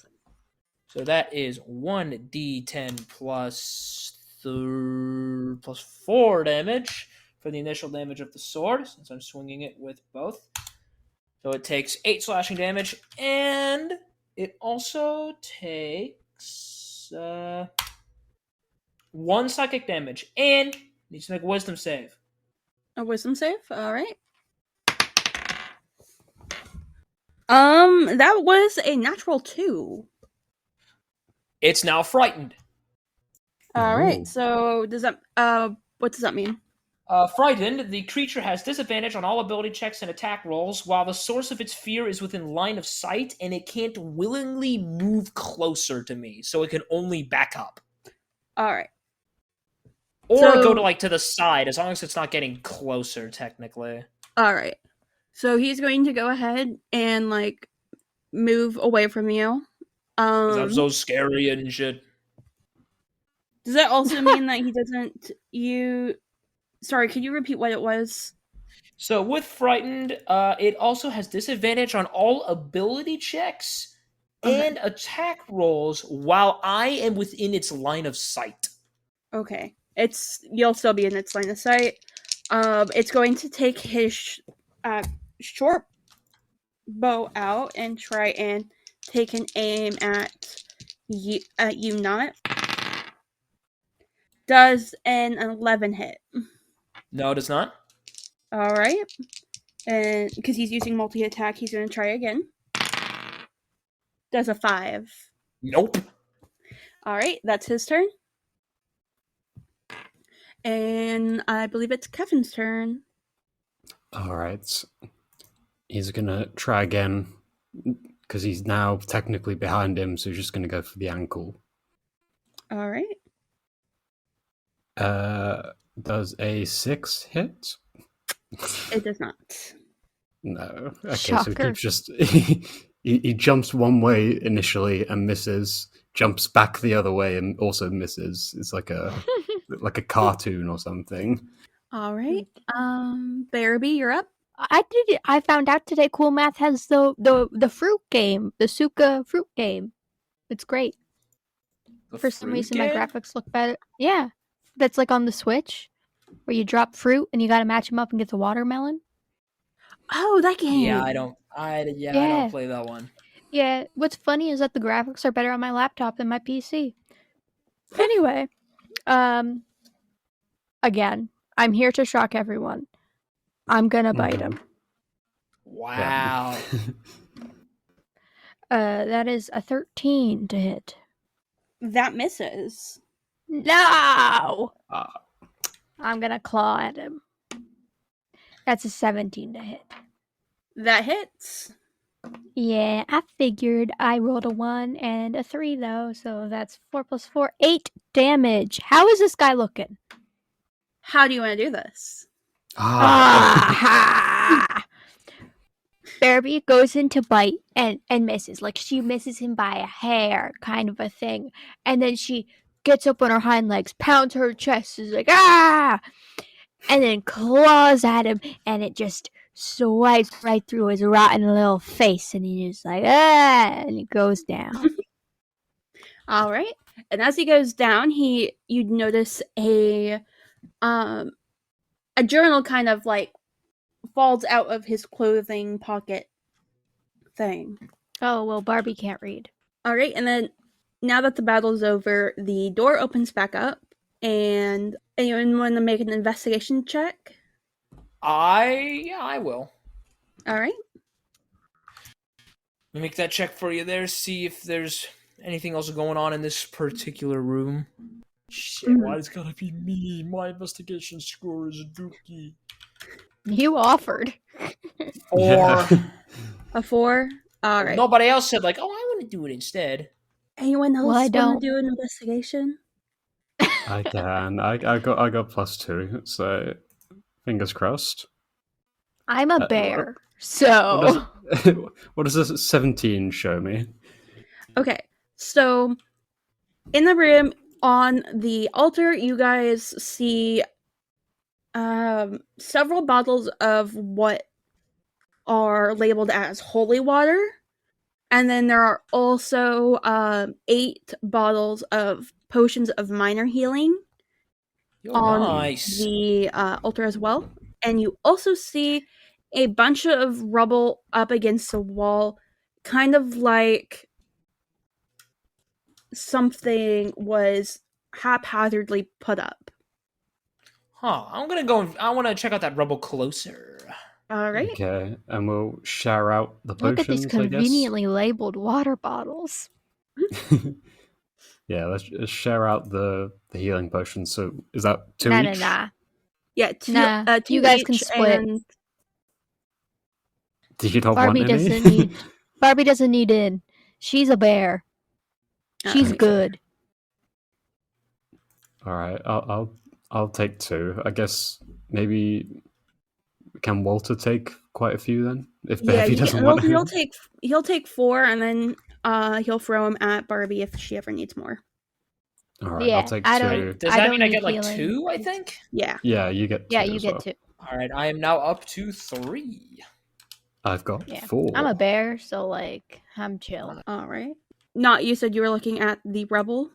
B: So that is 1d10 plus 4 damage for the initial damage of the sword, since I'm swinging it with both. So it takes 8 slashing damage, and it also takes 1 psychic damage, and needs to make a wisdom save.
D: A wisdom save. All right. That was a natural 2.
B: It's now frightened.
D: All right.
A: Ooh.
D: So does that what does that mean?
B: Frightened, the creature has disadvantage on all ability checks and attack rolls, while the source of its fear is within line of sight, and it can't willingly move closer to me, so it can only back up.
D: All right.
B: Or
D: So-
B: go to the side, as long as it's not getting closer, technically.
D: All right. So he's going to go ahead and like move away from you.
B: 'Cause I'm so scary and shit.
D: Does that also mean that he doesn't Sorry, could you repeat what it was?
B: So with Frightened, it also has disadvantage on all ability checks and attack rolls while I am within its line of sight.
D: Okay. You'll still be in its line of sight. It's going to take his short bow out and try and take an aim at you not. Does an 11 hit?
B: No, it is not.
D: All right. And because he's using multi-attack, he's going to try again. Does a 5.
B: Nope.
D: All right, that's his turn. And I believe it's Kevin's turn.
A: All right, he's gonna try again because he's now technically behind him, so he's just gonna go for the ankle.
D: All right.
A: Does a 6 hit?
D: It does not.
A: No. Okay,
C: Shocker.
A: so he keeps just he jumps one way initially and misses, jumps back the other way and also misses. It's like a cartoon or something.
D: All right. Bahrbee, you're up.
C: I found out today Cool Math has the fruit game, the Suka fruit game. It's great. For some reason my graphics look better. Yeah. That's like on the Switch where you drop fruit and you got to match them up and get the watermelon.
D: Oh, that game.
B: Yeah, I don't play that one.
C: Yeah, what's funny is that the graphics are better on my laptop than my PC. Anyway, again, I'm here to shock everyone. I'm gonna bite him.
B: Wow.
C: That is a 13 to hit.
D: That misses.
C: No! I'm gonna claw at him. That's a 17 to hit.
D: That hits.
C: Yeah, I figured. I rolled a 1 and a 3, though, so that's 4 plus 4, 8 damage. How is this guy looking?
D: How do you want to do this?
C: Ah! Bahrbee goes in to bite and misses. Like, she misses him by a hair, kind of a thing. And then she gets up on her hind legs, pounds her chest, is like, ah! And then claws at him, and it just swipes right through his rotten little face, and he's just like, ah! And he goes down.
D: All right. And as he goes down, you'd notice a journal kind of like falls out of his clothing pocket thing.
C: Oh, well, Bahrbee can't read.
D: All right, and then now that the battle's over, the door opens back up, and anyone want to make an investigation check?
B: I will.
D: All right.
B: Let me make that check for you there, see if there's anything else going on in this particular room. Shit, why it's gotta be me? My investigation score is dookie.
C: You offered.
B: Or
D: A 4? All right.
B: nobody else said like, oh, I want to do it instead.
D: Anyone else
C: Well, I
D: want
C: don't.
D: to do an investigation?
A: I can. I got +2, so fingers crossed.
C: I'm a bear, so...
A: What does this 17 show me?
D: Okay, so in the room on the altar, you guys see several bottles of what are labeled as holy water, and then there are also 8 bottles of potions of minor healing on
B: Nice.
D: the altar as well. And you also see a bunch of rubble up against the wall, kind of like something was haphazardly put up.
B: Huh. I'm gonna go. I want to check out that rubble closer.
D: All right.
A: Okay, and we'll share out the
C: Look at these
A: potions, I guess.
C: conveniently labeled water bottles.
A: Yeah, let's share out the healing potions. So is that 2
C: Nah,
A: each?
C: nah.
D: Yeah, two,
C: Nah,
D: two
C: you guys can
D: each,
C: split.
D: and
A: Do you not want
C: Bahrbee
A: any?
C: doesn't need... Bahrbee doesn't need in. She's a bear. She's
D: Okay.
C: good.
A: All right, I'll take 2. I guess maybe can Walter take quite a few then? If
D: yeah,
A: Bahrbee doesn't want
D: he'll take 4, and then he'll throw them at Bahrbee if she ever needs more.
A: All right,
C: Yeah,
A: I'll take
C: I
A: 2.
C: don't-
B: Does
C: I
B: that
C: don't
B: mean I
C: need
B: get like
C: healing.
B: 2? I think.
D: Yeah.
A: Yeah, you get 2
C: Yeah, you
A: as
C: get
A: well.
C: 2.
B: All right, I am now up to 3.
A: I've got
C: Yeah.
A: 4.
C: I'm a bear, so, like, I'm chill.
D: All right. Not you said you were looking at the rebel.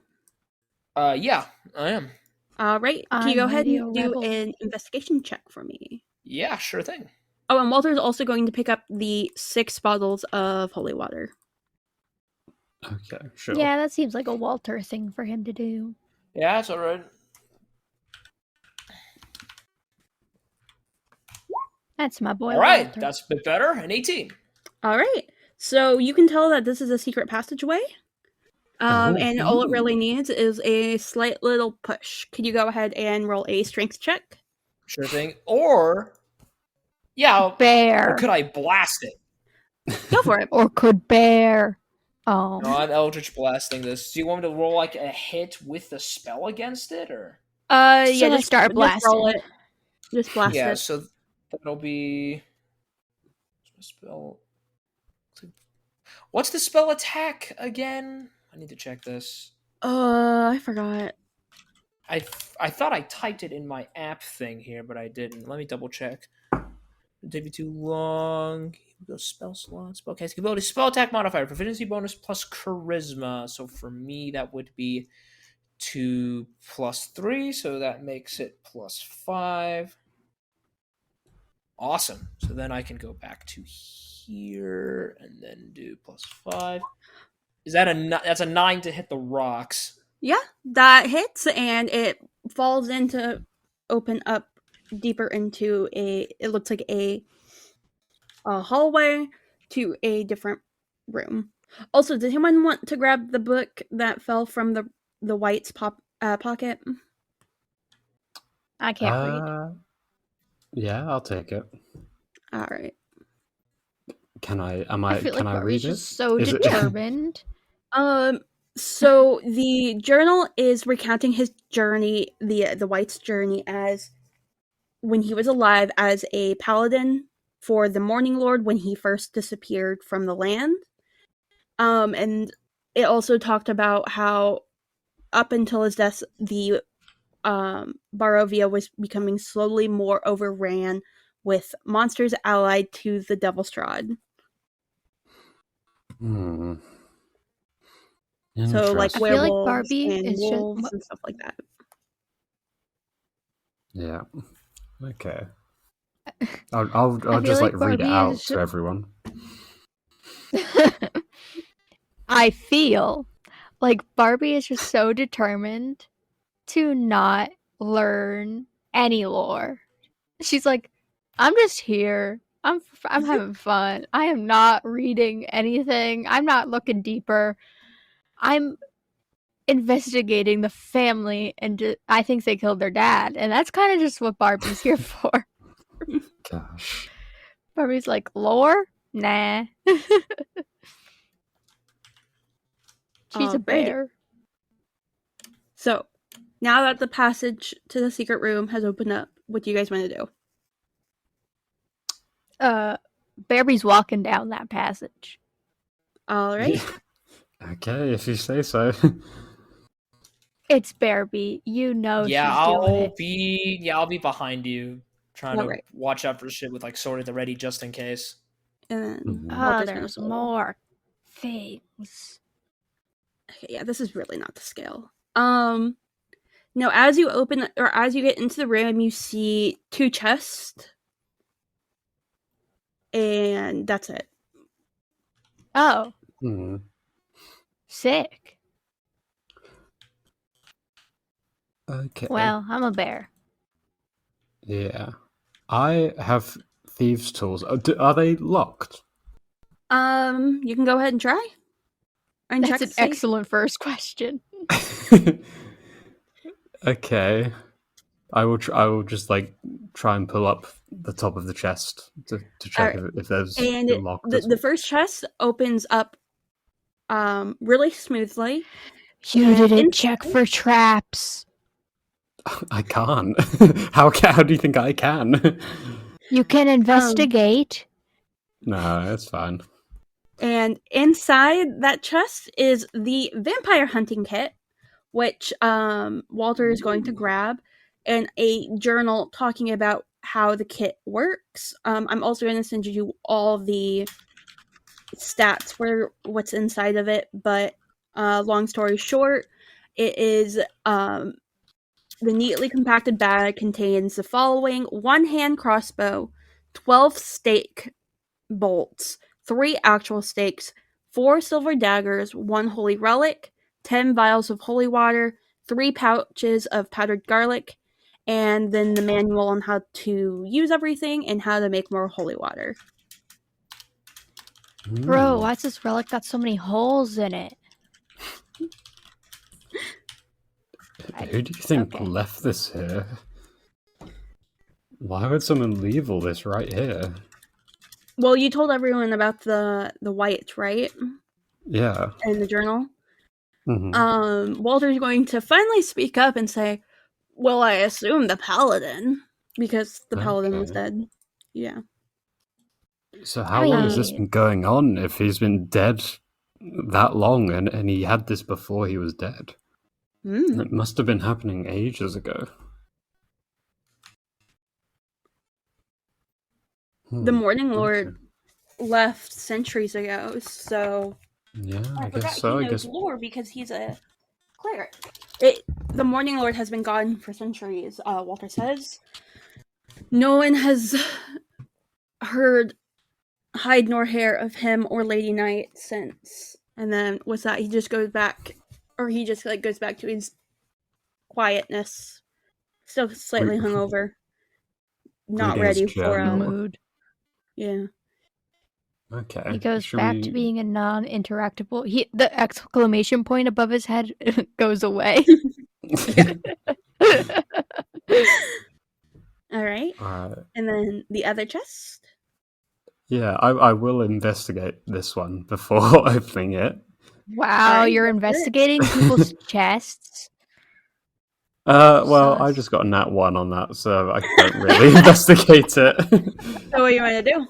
B: Yeah, I am.
D: All right. Can you
C: I'm
D: go ahead
C: Radio
D: and do
C: Rebel.
D: an investigation check for me?
B: Yeah, sure thing.
D: Oh, and Walter's also going to pick up the 6 bottles of holy water.
A: Okay, sure.
C: Yeah, that seems like a Walter thing for him to do.
B: Yeah, that's all right.
C: That's my boy
B: All right,
C: Walter.
B: that's a bit better. An 18.
D: All right. So you can tell that this is a secret passageway. And all it really needs is a slight little push. Could you go ahead and roll a strength check?
B: Sure thing. Or, yeah,
C: Bear.
B: or could I blast it?
D: Go for it.
C: Or could bear. Oh.
B: No, I'm Eldritch blasting this. Do you want me to roll like a hit with the spell against it, or?
D: Yeah,
C: So I
D: just
C: start
D: Just roll
C: blasting.
D: it. Just blast
B: Yeah,
D: it.
B: so that'll be spell. What's the spell attack again? I need to check this.
D: I forgot.
B: I thought I typed it in my app thing here, but I didn't. Let me double check. It'll take me too long. Here we go. Spell slots. Okay, ability. Spell attack modifier. Proficiency bonus plus charisma. So for me, that would be 2 plus 3. So that makes it plus 5. Awesome. So then I can go back to here and then do plus 5. Is that that's a 9 to hit the rocks?
D: Yeah, that hits, and it falls in to open up deeper into it looks like a a hallway to a different room. Also, did anyone want to grab the book that fell from the white's pocket?
C: I can't read.
A: Yeah, I'll take it.
D: All right.
A: Can I?
C: I feel
A: Can
C: like
A: I read
C: Barbie's
A: it?
C: just so
A: Is it-
C: determined.
D: So the journal is recounting his journey, the White's journey as when he was alive as a paladin for the Morning Lord when he first disappeared from the land. And it also talked about how up until his death, the Barovia was becoming slowly more overran with monsters allied to the Devilstrad.
A: Hmm.
D: So, like
C: I feel like
D: werewolves
C: Bahrbee
D: and
C: is just
D: wolves and stuff like that.
A: Yeah. Okay. I'll
C: feel
A: just
C: like
A: like read it
C: Bahrbee
A: out
C: is
A: to everyone.
C: I feel like Barbie is just so determined to not learn any lore. She's like, I'm just here. I'm having fun. I am not reading anything. I'm not looking deeper. I'm investigating the family, and I think they killed their dad, and that's kind of just what Barbie's here for.
A: Gosh.
C: Barbie's like, lore? Nah. She's a
D: Alrighty.
C: bear.
D: So, now that the passage to the secret room has opened up, what do you guys want to do?
C: Barbie's walking down that passage.
D: Alright.
A: Okay, if you say so.
C: It's Barbie. You know
B: Yeah,
C: she's doing it.
B: I'll be behind you, trying to
D: Alright.
B: watch out for shit with like sword at the ready just in case.
D: And then
A: Mhm.
C: Oh,
D: Walter's gonna
C: there's
D: follow.
C: more things.
D: Okay, yeah, this is really not the scale. Now as you open or as you get into the room, you see 2 chests. And that's it.
C: Oh,
A: Hmm.
C: sick.
A: Okay.
C: Well, I'm a bear.
A: Yeah. I have thieves' tools. Are they locked?
D: You can go ahead and try. And
C: That's
D: check
C: an
D: to see.
C: excellent first question.
A: Okay. I will just like try and pull up the top of the chest to check
D: Alright.
A: if there's
D: And
A: locked.
D: the first chest opens up really smoothly.
C: You
D: And
C: didn't check for traps.
A: I can't. How do you think I can?
C: You can investigate.
A: No, it's fine.
D: And inside that chest is the vampire hunting kit, which Walter is going to grab, and a journal talking about how the kit works. I'm also going to send you all the stats for what's inside of it, but long story short, it is the neatly compacted bag contains the following: 1 hand crossbow, 12 stake bolts, 3 actual stakes, 4 silver daggers, 1 holy relic, 10 vials of holy water, 3 pouches of powdered garlic, and then the manual on how to use everything and how to make more holy water.
C: Bro, why's this relic got so many holes in it?
A: Who do you think left this here? Why would someone leave all this right here?
D: Well, you told everyone about the white, right?
A: Yeah.
D: In the journal.
A: Mm-hmm.
D: Walter's going to finally speak up and say, well, I assume the paladin, because the paladin was dead. Yeah.
A: So how long has this been going on if he's been dead that long and he had this before he was dead? It must have been happening ages ago.
D: The Morning Lord left centuries ago, so
A: yeah, I
D: forgot
A: guess so.
D: he knows lore because he's a cleric. The Morning Lord has been gone for centuries, Walter says. No one has heard hide nor hair of him or Lady Knight since. And then what's that? He just goes back, or he just like goes back to his quietness, still slightly hungover, not ready for
C: mood.
D: Yeah.
A: Okay.
C: He goes back to being a non-interactable. The exclamation point above his head goes away.
D: All right. And then the other chest.
A: Yeah, I will investigate this one before opening it.
C: Wow, you're investigating people's chests?
A: Well, I just got a nat 1 on that, so I don't really investigate it.
D: So what do you want to do?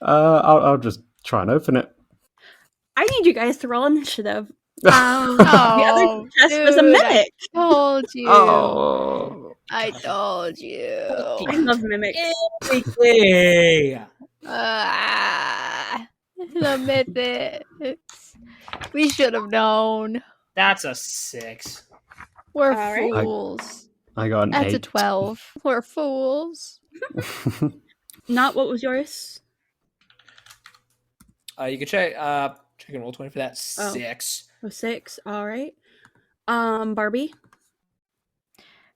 A: I'll just try and open it.
D: I need you guys to roll initiative.
C: The
D: other chest was a mimic.
C: I told you. I told you.
D: I love mimics.
C: The mythics. We should have known.
B: That's a 6.
C: We're
D: All
C: fools.
A: I got an 8.
C: That's a 12. We're fools.
D: Not what was yours?
B: You can check and roll 20 for that. 6.
D: Oh, 6. All right. Bahrbee.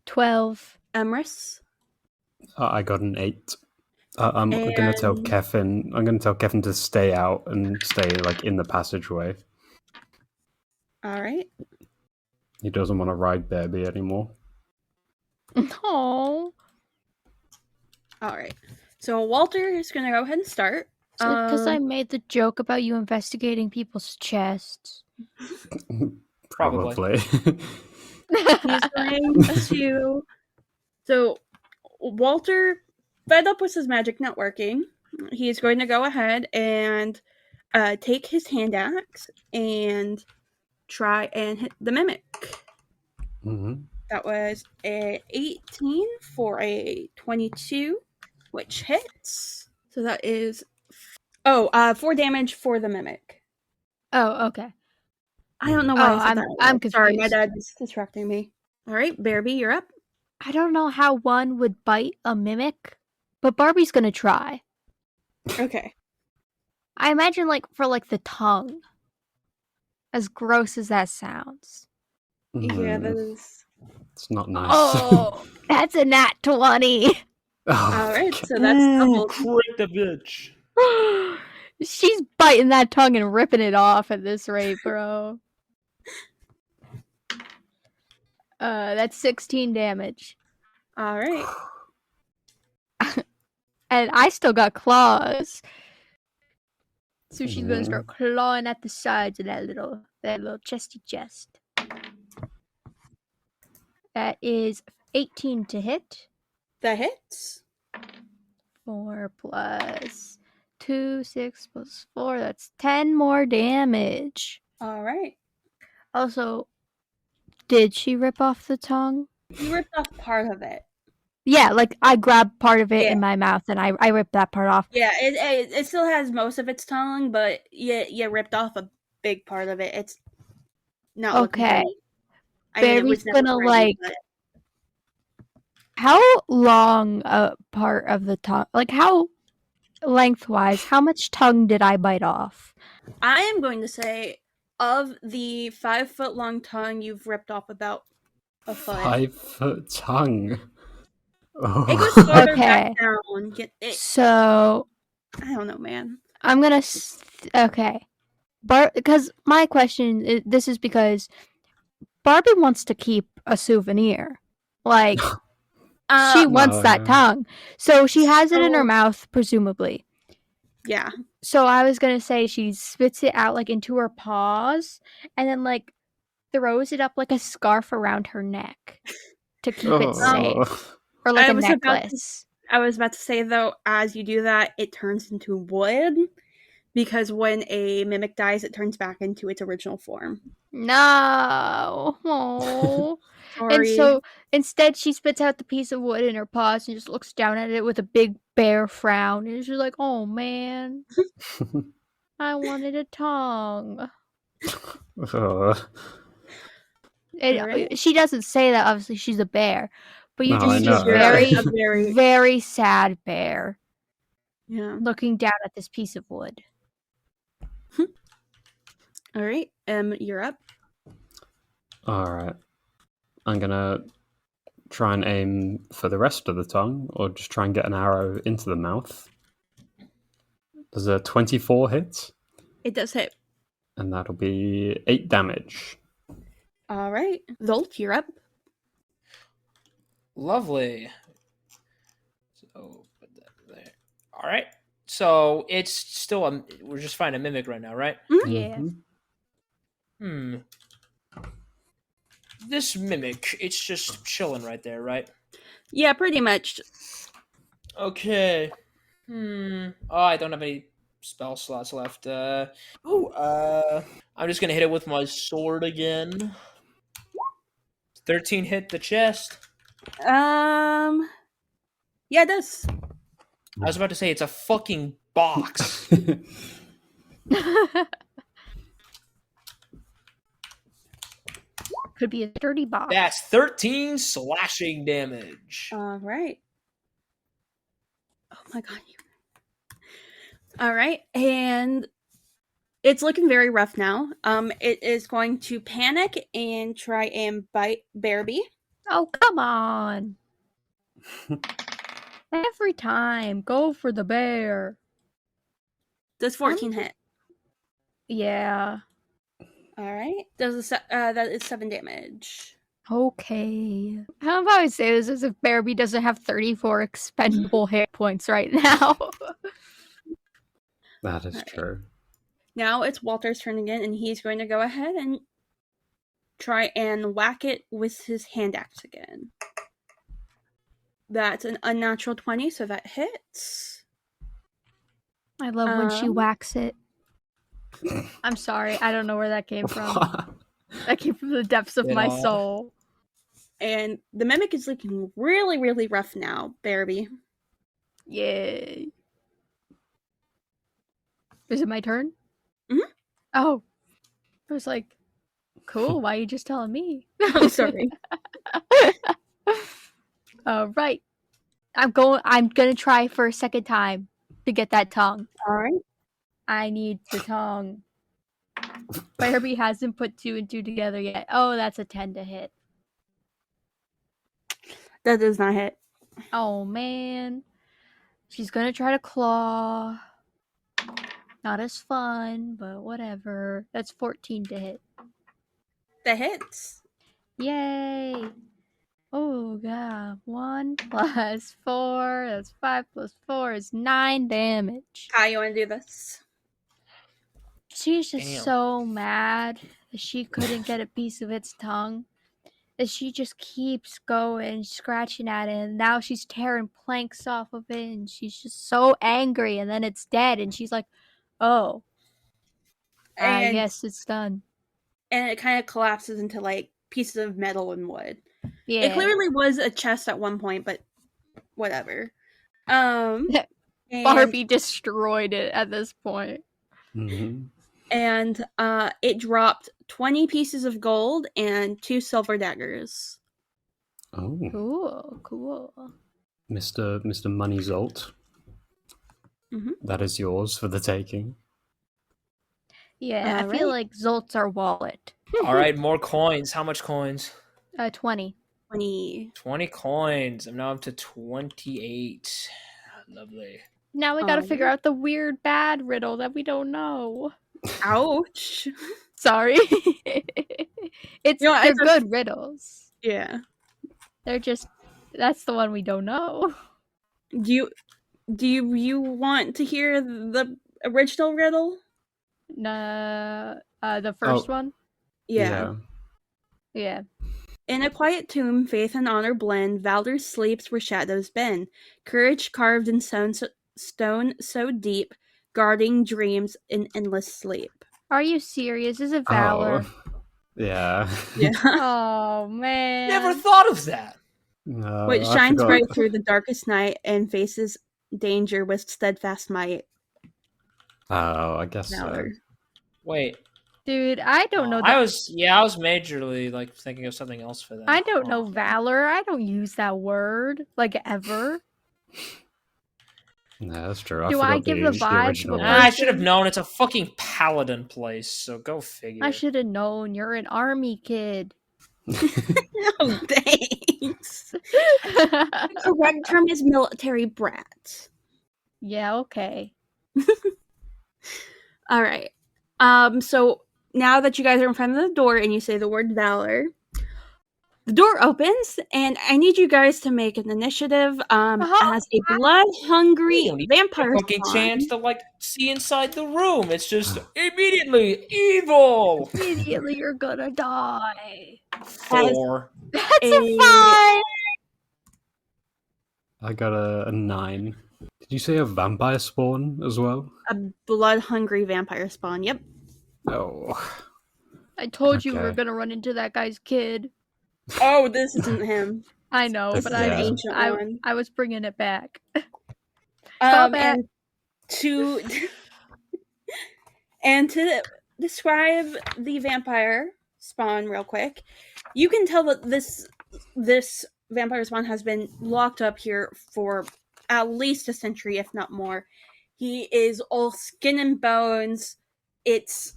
C: 12.
D: Emrys.
A: I got an 8. I'm gonna tell Kevin. I'm gonna tell Kevin to stay out and stay like in the passageway.
D: All right.
A: He doesn't want to ride Bahrbee anymore.
C: Oh.
D: All right. So Walter is gonna go ahead and start.
C: Because I made the joke about you investigating people's chests.
A: Probably.
D: He's going to. So Walter, fed up with his magic not working, he's going to go ahead and take his hand axe and try and hit the mimic.
A: Mm-hmm.
D: That was a 18 for a 22, which hits. So that is 4 damage for the mimic.
C: Oh, okay.
D: I don't know why I said that.
C: I'm confused.
D: Sorry, my dad is distracting me. All right, Bahrbee, you're up.
C: I don't know how one would bite a mimic, but Barbie's gonna try.
D: Okay.
C: I imagine for the tongue. As gross as that sounds.
D: Yeah, that is.
A: It's not nice.
C: Oh, that's a nat 20.
D: All right, so that's double.
B: Crit the bitch.
C: She's biting that tongue and ripping it off at this rate, bro. That's 16 damage.
D: All right.
C: And I still got claws. So she's gonna start clawing at the sides of that little chesty chest. That is 18 to hit.
D: That hits.
C: 4 plus 2, 6 plus 4. That's 10 more damage.
D: All right.
C: Also, did she rip off the tongue?
D: You ripped off part of it.
C: Yeah, I grabbed part of it in my mouth and I ripped that part off.
D: Yeah, it still has most of its tongue, but you ripped off a big part of it. It's not
C: okay.
D: Bahrbie's
C: gonna how long a part of the tongue? How lengthwise? How much tongue did I bite off?
D: I am going to say, of the 5-foot long tongue, you've ripped off about a foot.
A: 5-foot tongue. Oh.
D: It goes further back down.
C: So
D: I don't know, man.
C: I'm gonna okay, because my question is, this is because Bahrbee wants to keep a souvenir, she wants that tongue, so she has it in her mouth, presumably.
D: Yeah.
C: So I was gonna say she spits it out into her paws, and then throws it up like a scarf around her neck to keep it safe. Or a necklace.
D: I was about to say, though, as you do that, it turns into wood. Because when a mimic dies, it turns back into its original form.
C: No. Oh. And so instead, she spits out the piece of wood in her paws and just looks down at it with a big bear frown. And she's like, oh, man. I wanted a tongue. She doesn't say that, obviously. She's a bear. But you just see a very, very sad bear.
D: Yeah.
C: Looking down at this piece of wood.
D: All right. You're up.
A: All right. I'm gonna try and aim for the rest of the tongue, or just try and get an arrow into the mouth. Does a 24 hit?
D: It does hit.
A: And that'll be 8 damage.
D: All right. Zolt, you're up.
B: Lovely. So put that there. All right. So it's still we're just finding a mimic right now, right?
C: Yeah.
B: This mimic, it's just chilling right there, right?
D: Yeah, pretty much.
B: Okay. Oh, I don't have any spell slots left. I'm just gonna hit it with my sword again. 13 hit the chest.
D: Yeah, it does.
B: I was about to say it's a fucking box.
C: Could be a dirty box.
B: That's 13 slashing damage.
D: All right. Oh my god. All right, and it's looking very rough now. It is going to panic and try and bite Bahrbee.
C: Oh, come on. Every time. Go for the bear.
D: Does 14 hit?
C: Yeah.
D: All right. That is 7 damage.
C: Okay. How about I say this as if Bahrbee doesn't have 34 expendable hit points right now?
A: That is true.
D: Now it's Walter's turn again, and he's going to go ahead and try and whack it with his hand axe again. That's an unnatural 20, so that hits.
C: I love when she whacks it. I'm sorry, I don't know where that came from. That came from the depths of my soul.
D: And the mimic is looking really, really rough now, Bahrbee.
C: Yay. Is it my turn?
D: Mm-hmm.
C: Oh. I was like, cool, why are you just telling me?
D: I'm sorry.
C: Right. I'm gonna try for a second time to get that tongue.
D: Alright.
C: I need the tongue. Bahrbee hasn't put 2 and 2 together yet. Oh, that's a 10 to hit.
D: That does not hit.
C: Oh man. She's gonna try to claw. Not as fun, but whatever. That's 14 to hit.
D: That hits.
C: Yay! Oh god. 1 plus 4. That's 5 plus 4 is 9 damage.
D: How you want to do this?
C: She's just so mad that she couldn't get a piece of its tongue. That she just keeps going, scratching at it, and now she's tearing planks off of it, and she's just so angry, and then it's dead, and she's like, oh, I guess it's done.
D: And it kind of collapses into, like, pieces of metal and wood.
C: Yeah.
D: It clearly was a chest at one point, but whatever.
C: Bahrbee destroyed it at this point.
A: Mm-hmm.
D: And it dropped 20 pieces of gold and 2 silver daggers.
A: Oh.
C: Cool.
A: Mr. Money Zolt.
D: Mm-hmm.
A: That is yours for the taking.
C: Yeah, I feel like Zolt's our wallet.
B: All right, more coins. How much coins?
C: 20.
B: 20 coins. I'm now up to 28. Lovely.
C: Now we gotta figure out the weird bad riddle that we don't know.
D: Ouch.
C: Sorry. They're good riddles.
D: Yeah.
C: They're just, that's the one we don't know.
D: Do you want to hear the original riddle?
C: The first one?
D: Yeah. In a quiet tomb, faith and honor blend, Valor sleeps where shadows bend, courage carved in stone so deep, guarding dreams in endless sleep.
C: Are you serious? Is it Valor?
A: Oh. Yeah.
C: Oh, man.
B: Never thought of that.
D: Which shines bright through the darkest night and faces danger with steadfast might.
A: Oh, I guess
D: Valor.
A: so.
B: Wait.
C: Dude, I don't know that.
B: I was majorly like thinking of something else for that.
C: I don't know Valor. I don't use that word, like, ever.
A: No, that's true.
C: Do I give the vibe to a person?
B: I should have known. It's a fucking paladin place, so go figure.
C: I should have known. You're an army kid.
D: Oh, thanks. The correct term is military brat.
C: Yeah, okay.
D: All right. So now that you guys are in front of the door and you say the word valor, the door opens, and I need you guys to make an initiative as a
B: We
D: blood-hungry
B: don't even get
D: vampire
B: a fucking chance
D: spawn.
B: to like see inside the room. It's just immediately evil.
C: Immediately, you're gonna die.
B: 4.
C: That's a
D: A
C: 5.
A: I got a 9. Did you say a vampire spawn as well?
D: a blood-hungry vampire spawn. Yep.
A: Oh.
C: I told you we were
A: Okay.
C: gonna run into that guy's kid.
D: Oh, this isn't him.
C: I know,
D: This
C: but
D: is
A: an
C: I,
D: ancient
C: I,
D: one.
C: I was bringing it back. Call back.
D: And to and to describe the vampire spawn real quick, you can tell that this vampire spawn has been locked up here for at least a century, if not more. He is all skin and bones. It's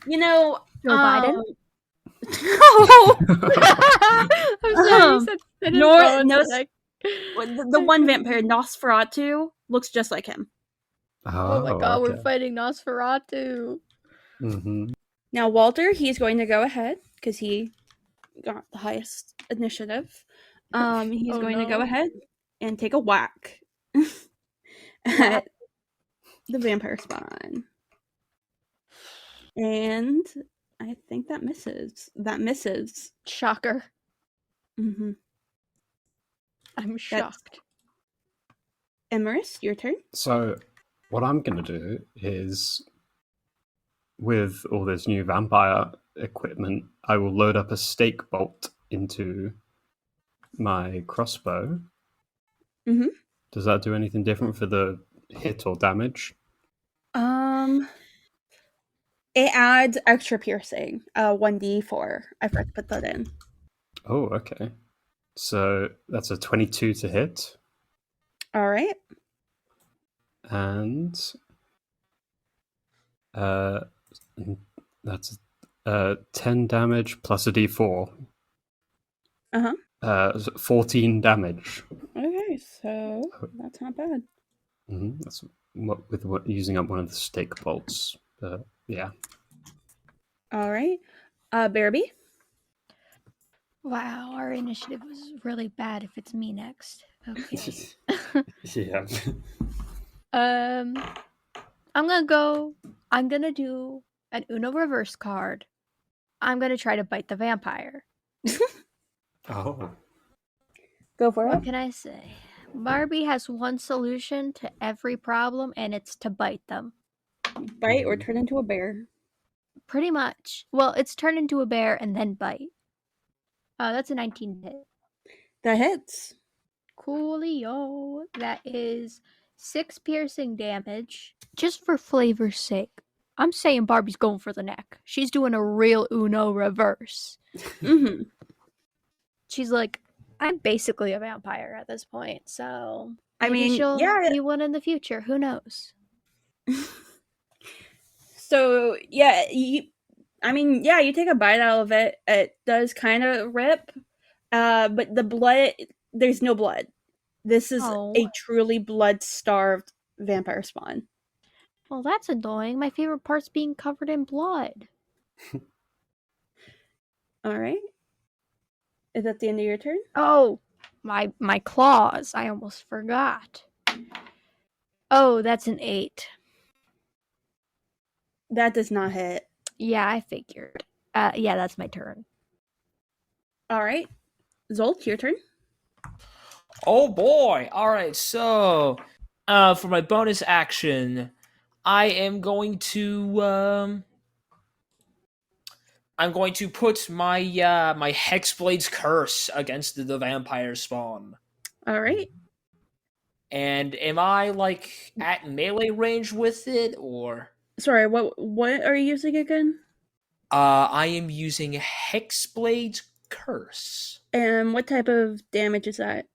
D: you know
C: Joe Biden?
D: no.
C: I'm sorry, you said spin his bones,
D: No,
C: and
D: the one vampire Nosferatu looks just like him.
C: oh my god,
A: okay.
C: we're fighting Nosferatu.
A: Mm-hmm.
D: Now Walter, he's going to go ahead because he got the highest initiative. He's going to go ahead and take a whack at the vampire spawn. And I think that misses. That misses.
C: Shocker.
D: Mm-hmm.
C: I'm shocked.
D: Emerus, your turn.
A: So, what I'm going to do is, with all this new vampire equipment, I will load up a stake bolt into my crossbow.
D: Mm-hmm.
A: Does that do anything different for the hit or damage?
D: It adds extra piercing. 1d4. I forgot to put that in.
A: Oh, okay. So that's a 22 to hit.
D: All right.
A: And that's 10 damage plus a d4. 14 damage.
D: Okay, so that's not bad.
A: Mm-hmm. That's with using up one of the stake bolts. Yeah.
D: All right. Bahrbee.
C: Wow, our initiative was really bad if it's me next. Okay.
A: Yeah.
C: I'm gonna do an Uno reverse card. I'm gonna try to bite the vampire.
A: Oh.
D: Go for
C: What
D: it.
C: can I say? Barbie has one solution to every problem, and it's to bite them.
D: Bite or turn into a bear.
C: Pretty much. Well, it's turn into a bear and then bite. That's a 19 hit.
D: That hits.
C: Coolio. That is 6 piercing damage. Just for flavor's sake, I'm saying Barbie's going for the neck. She's doing a real Uno reverse.
D: Mm-hmm.
C: She's like, I'm basically a vampire at this point, so
D: I
C: maybe
D: mean,
C: she'll
D: yeah.
C: be one in the future. Who knows?
D: So yeah, you take a bite out of it. It does kind of rip, but the blood, there's no blood. This is a truly blood-starved vampire spawn.
C: Well, that's annoying. My favorite part's being covered in blood.
D: All right. Is that the end of your turn?
C: Oh, my claws. I almost forgot. Oh, that's an 8.
D: That does not hit.
C: Yeah, I figured. Yeah, that's my turn.
D: All right. Zolt, your turn.
B: Oh boy! Alright, so for my bonus action, I am going to put my my Hexblade's Curse against the vampire spawn.
D: All right.
B: And am I like at melee range with it, or?
D: Sorry, what are you using again?
B: I am using Hexblade's Curse.
D: And what type of damage is that?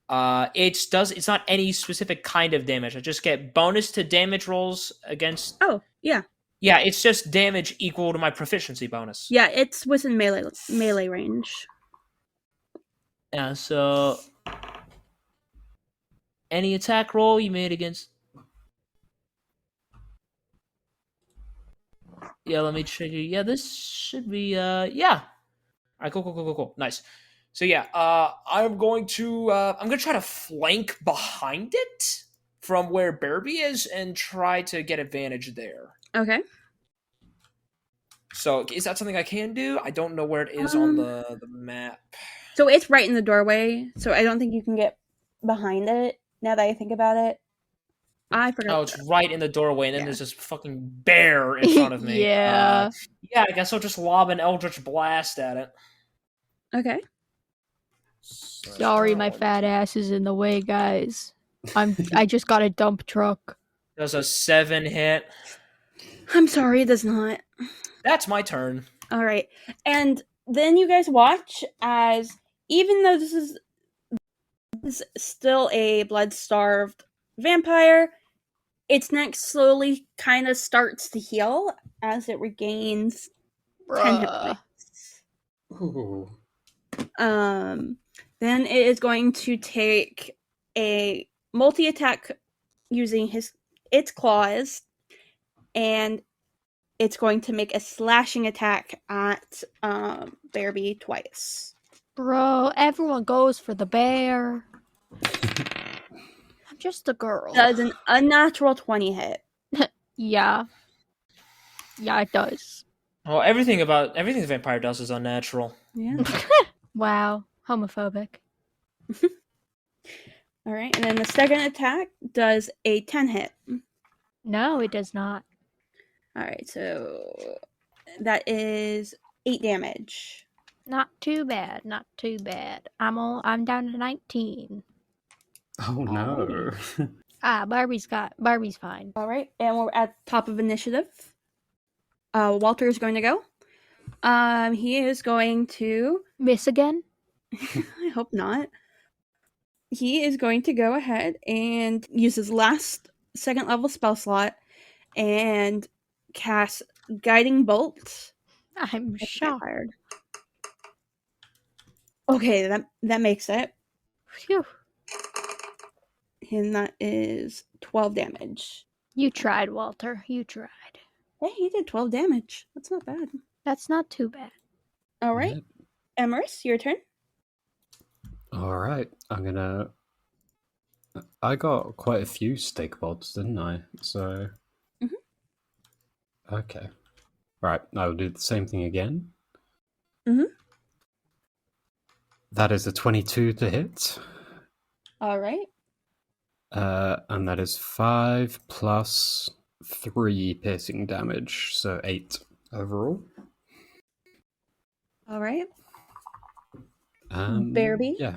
B: It's not any specific kind of damage. I just get bonus to damage rolls against.
D: Oh, yeah.
B: Yeah, it's just damage equal to my proficiency bonus.
D: Yeah, it's within melee range.
B: Yeah, so any attack roll you made against Yeah, let me check it. Yeah, this should be yeah. Alright, cool. Nice. So yeah, I'm going to try to flank behind it from where Bahrbee is and try to get advantage there.
D: Okay.
B: So is that something I can do? I don't know where it is on the map.
D: So it's right in the doorway, so I don't think you can get behind it, now that I think about it. I forgot.
B: Oh, it's right in the doorway, and then
D: Yeah.
B: there's this fucking bear in front of me.
C: Yeah.
B: Yeah, I guess I'll just lob an Eldritch Blast at it.
D: Okay.
C: Sorry, my fat ass is in the way, guys. I just got a dump truck.
B: Does a 7 hit?
D: I'm sorry, it does not.
B: That's my turn.
D: All right. And then you guys watch as, even though this is still a blood-starved vampire, its neck slowly kind of starts to heal as it regains 10 hit
C: Bruh.
D: points.
A: Ooh.
D: Then it is going to take a multi-attack using its claws, and it's going to make a slashing attack at Bahrbee twice.
C: Bro, everyone goes for the bear. I'm just a girl.
D: Does an unnatural 20 hit?
C: Yeah. Yeah, it does.
B: Well, everything the vampire does is unnatural.
D: Yeah.
C: Wow. Homophobic.
D: All right, and then the second attack does a 10 hit.
C: No, it does not.
D: All right, so that is 8 damage.
C: Not too bad. Not too bad. I'm down to 19.
A: Oh no.
C: Barbie's fine.
D: All right, and we're at top of initiative. Walter is going to go. He is going to
C: Miss again?
D: I hope not. He is going to go ahead and use his last second level spell slot and cast Guiding Bolt.
C: I'm shocked.
D: Fired. Okay, that makes it.
C: Phew.
D: And that is 12 damage.
C: You tried, Walter. You tried.
D: Hey, he did 12 damage. That's not bad.
C: That's not too bad.
D: All right. Emerus, your turn.
A: All right. I got quite a few stake bolts, didn't I? So. Okay. Right. I will do the same thing again. That is a 22 to hit.
D: All right.
A: And that is 5 plus 3 piercing damage, so 8 overall.
D: All right.
A: Bahrbee? Yeah.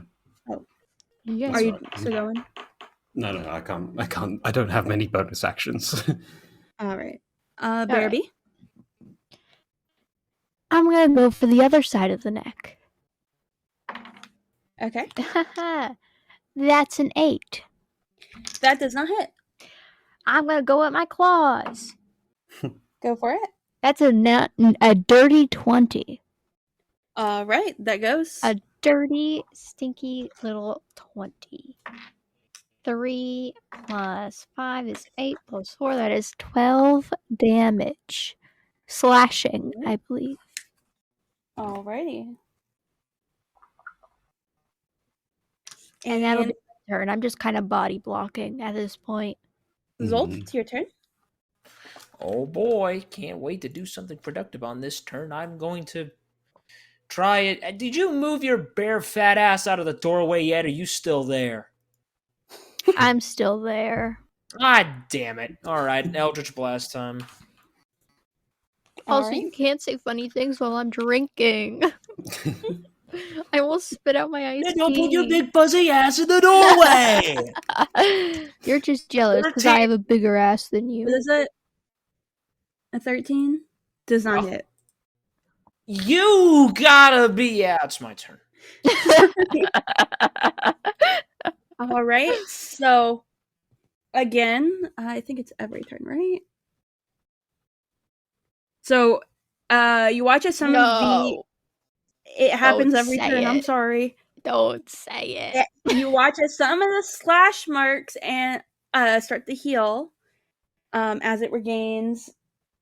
D: Oh.
C: Yes.
D: Are you still going?
A: No, I can't. I don't have many bonus actions.
D: All right. Bahrbee?
C: I'm gonna go for the other side of the neck.
D: Okay.
C: That's an 8.
D: That does not hit.
C: I'm gonna go with my claws.
D: Go for it.
C: That's a dirty 20.
D: All right, that goes.
C: A dirty, stinky little 20. 3 plus 5 is 8 plus 4. That is 12 damage. Slashing, I believe.
D: Alrighty.
C: And that'll be my turn. I'm just kind of body blocking at this point.
D: Zolt, it's your turn.
B: Oh boy, can't wait to do something productive on this turn. I'm going to try it. Did you move your bare fat ass out of the doorway yet? Are you still there?
C: I'm still there.
B: God damn it. Alright, Eldritch Blast time.
C: Also, you can't say funny things while I'm drinking. I will spit out my iced tea.
B: Don't put your big fuzzy ass in the doorway!
C: You're just jealous because I have a bigger ass than you.
D: What is it? A 13? Does not hit.
B: You gotta be... Yeah, it's my turn.
D: All right. So, again, I think it's every turn, right? So, you watch as some of the... It happens every turn. I'm sorry.
C: Don't say it.
D: You watch as some of the slash marks and start to heal as it regains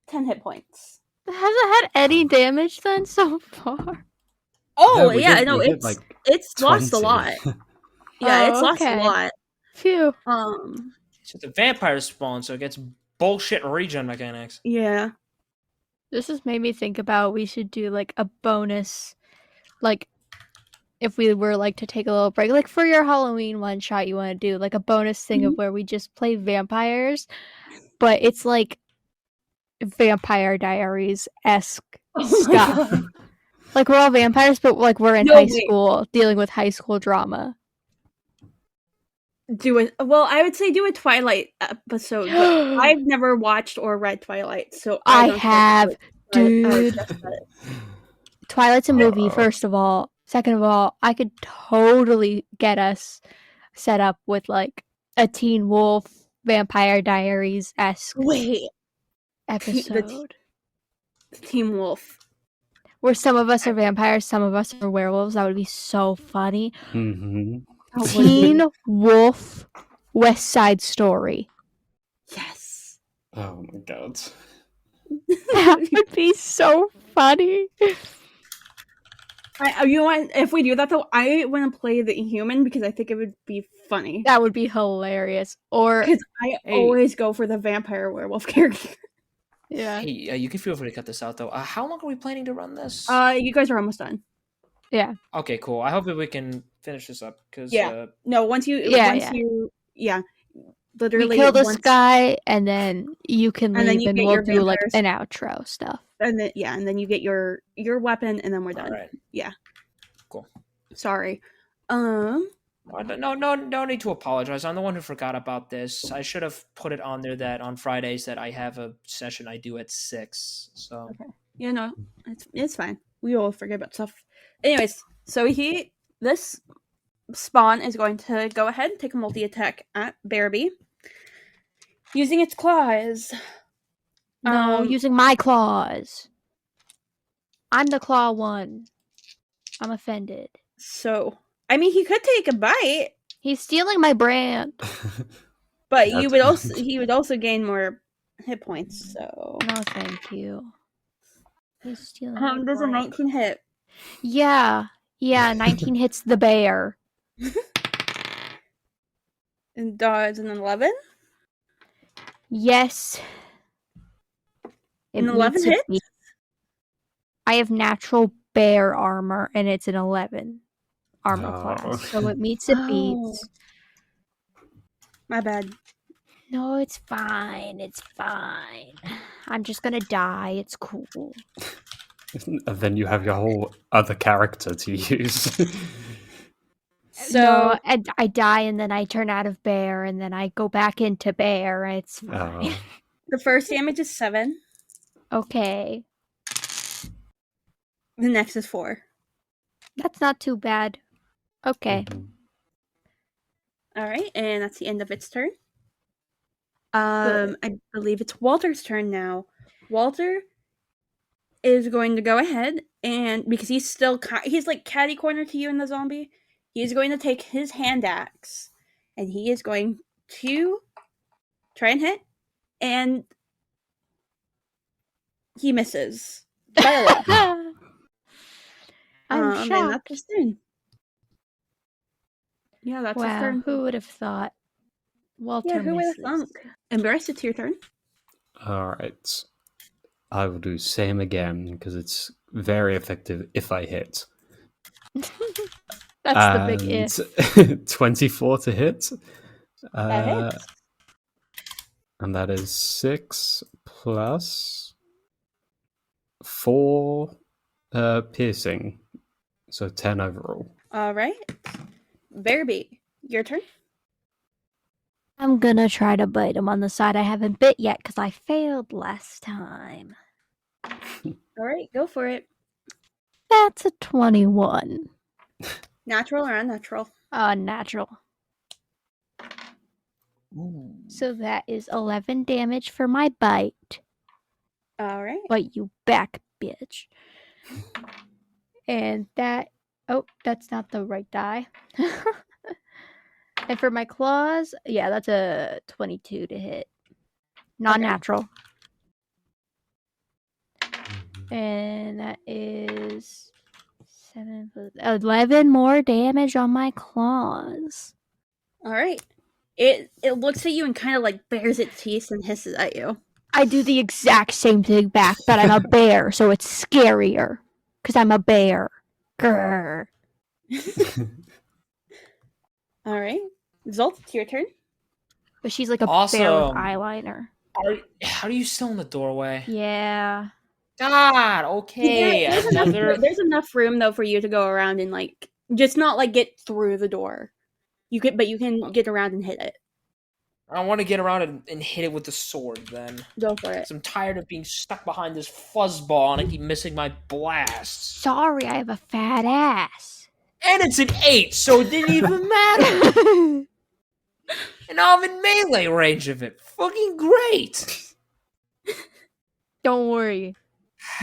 D: 10 hit points.
C: hasn't had any damage then so far.
D: Oh,
A: we
D: yeah,
A: did-
D: no,
A: we did,
D: it's lost a
A: 20.
D: lot. Yeah, it's
C: Oh,
D: lost a
C: okay.
D: lot.
C: Phew.
B: So the vampire spawn, so it gets bullshit regen mechanics.
D: Yeah.
C: This has made me think about we should do like a bonus, like if we were like to take a little break, like for your Halloween one shot, you want to do like a bonus thing of where we just play vampires, but it's like Vampire Diaries-esque stuff. Like we're all vampires, but like we're in high school dealing with high school drama.
D: I would say do a Twilight episode, but I've never watched or read Twilight, so
C: I
D: don't
C: have, dude.
D: I
C: Twilight's a movie, first of all. Second of all, I could totally get us set up with like a Teen Wolf Vampire Diaries-esque episode.
D: The Team Wolf.
C: Where some of us are vampires, some of us are werewolves. That would be so funny.
A: Mm-hmm.
C: Teen Wolf West Side Story.
D: Yes.
A: Oh my god.
C: That would be so funny.
D: You know what? If we do that though, I want to play the human because I think it would be funny.
C: That would be hilarious. Or
D: because I always go for the vampire werewolf character.
C: Yeah.
B: Hey, you can feel free to cut this out though. How long are we planning to run this?
D: You guys are almost done.
C: Yeah.
B: Okay, cool. I hope that we can finish this up because
D: no, once you literally
C: we kill this guy and then you can leave and we'll do like an outro stuff.
D: And then you get your weapon and then we're done.
B: All right.
D: Yeah.
B: Cool.
D: Sorry.
B: No need to apologize. I'm the one who forgot about this. I should have put it on there that on Fridays that I have a session I do at 6. So
D: okay. Yeah, no, it's fine. We all forget about stuff. Anyways, so this spawn is going to go ahead and take a multi-attack at Bahrbee using its claws.
C: No, using my claws. I'm the claw one. I'm offended.
D: So, I mean, he could take a bite.
C: He's stealing my brand.
D: But he would also gain more hit points. So
C: no, thank you. He's stealing.
D: There's a 19 hit.
C: Yeah, 19 hits the bear.
D: And dodge an 11.
C: Yes.
D: An 11 hit.
C: I have natural bear armor, and it's an 11 armor class, so it meets it beats.
D: My bad.
C: No, it's fine. It's fine. I'm just gonna die. It's cool.
A: And then you have your whole other character to use.
C: So I die, and then I turn out of bear, and then I go back into bear. It's fine.
D: The first damage is 7.
C: Okay.
D: The next is 4.
C: That's not too bad. Okay.
A: Mm-hmm.
D: All right, and that's the end of its turn. I believe it's Walter's turn now. Walter is going to go ahead and because he's like catty corner to you in the zombie. He's going to take his hand axe and he is going to try and hit, and he misses by a lot.
C: I'm shocked.
D: And that's his turn. Yeah, that's his turn.
C: Who would have thought? Walter
D: Yeah, who would have
C: misses.
D: thunk? Embarrassed, it's your turn.
A: Alright. I will do same again, because it's very effective if I hit.
C: That's the big if.
A: 24 to hit.
D: That hits.
A: And that is 6 plus 4 piercing. So 10 overall.
D: All right. Bahrbee, your turn.
C: I'm gonna try to bite him on the side I haven't bit yet because I failed last time.
D: All right, go for it.
C: That's a 21.
D: Natural or unnatural?
C: Natural.
B: Ooh.
C: So that is 11 damage for my bite.
D: All right.
C: Bite you back, bitch. And that... Oh, that's not the right die. And for my claws, yeah, that's a 22 to hit. Non-natural. And that is 11 more damage on my claws.
D: All right. It looks at you and kind of like bares its teeth and hisses at you.
C: I do the exact same thing back, but I'm a bear, so it's scarier. Because I'm a bear. Grr.
D: All right. Zolt, it's your turn.
C: But she's like a
B: Awesome.
C: bear with eyeliner.
B: How are you still in the doorway?
C: Yeah.
B: God, okay.
D: There's enough room though for you to go around and like just not like get through the door. You can get around and hit it.
B: I want to get around and hit it with the sword then.
D: Go for it.
B: 'Cause I'm tired of being stuck behind this fuzzball and I keep missing my blasts.
C: Sorry, I have a fat ass.
B: And it's an 8, so it didn't even matter. And now I'm in melee range of it. Fucking great.
C: Don't worry.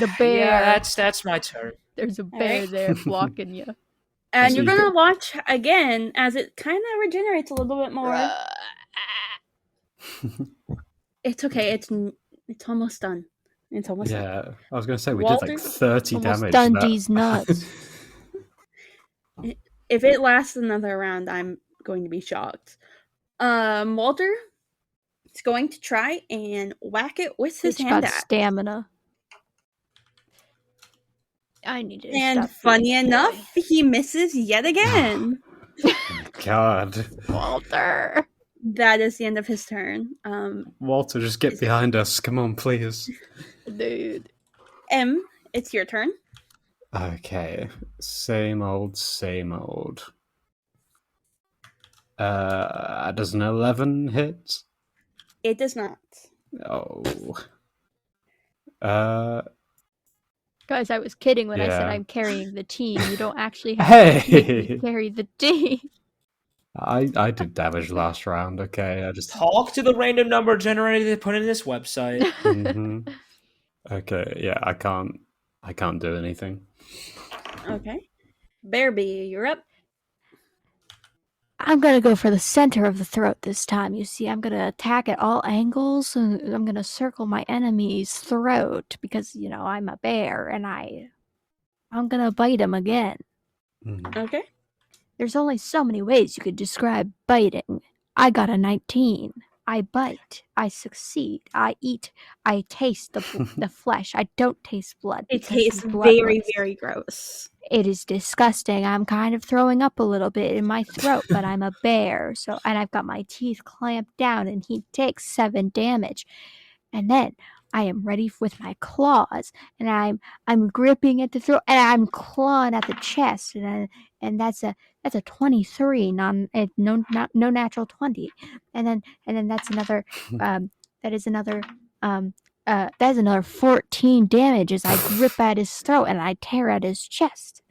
C: The bear.
B: Yeah, that's my turn.
C: There's a bear there blocking you.
D: And you're gonna watch again as it kind of regenerates a little bit more. It's okay. It's almost done. It's almost done.
A: Yeah, I was going to say, we
D: Walter?
A: did like 30
C: Almost
A: damage.
C: done
A: that-
C: these nuts.
D: If it lasts another round, I'm going to be shocked. Walter is going to try and whack it with his
C: It's
D: hand
C: got
D: axe.
C: stamina. I need to
D: And
C: stop
D: funny
C: being
D: enough, he misses yet again.
A: God.
C: Walter.
D: That is the end of his turn.
A: Walter, just get behind us. Come on, please.
C: Dude.
D: M, it's your turn.
A: Okay. Same old, same old. Does an 11 hit?
D: It does not.
A: Oh.
C: Guys, I was kidding when I said
A: Yeah.
C: I'm carrying the team. You don't actually have to make me
A: Hey!
C: carry the team.
A: I did damage last round, okay? I just...
B: Talk to the random number generator they put in this website.
A: Mhm. Okay, yeah, I can't do anything.
D: Okay. Bahrbee, you're up.
C: I'm gonna go for the center of the throat this time. You see, I'm gonna attack at all angles, and I'm gonna circle my enemy's throat because I'm a bear, and I'm gonna bite him again.
A: Mhm.
D: Okay.
C: There's only so many ways you could describe biting. I got a 19. I bite. I succeed. I eat. I taste the flesh. I don't taste blood.
D: It
C: because
D: tastes
C: I'm
D: very,
C: bloodless.
D: very gross.
C: It is disgusting. I'm kind of throwing up a little bit in my throat, but I'm a bear, and I've got my teeth clamped down, and he takes 7 damage. And then I am ready with my claws, and I'm gripping at the throat, and I'm clawing at the chest, and that's a 23, no natural 20, and then that's another that is another 14 damage as I grip at his throat and I tear at his chest.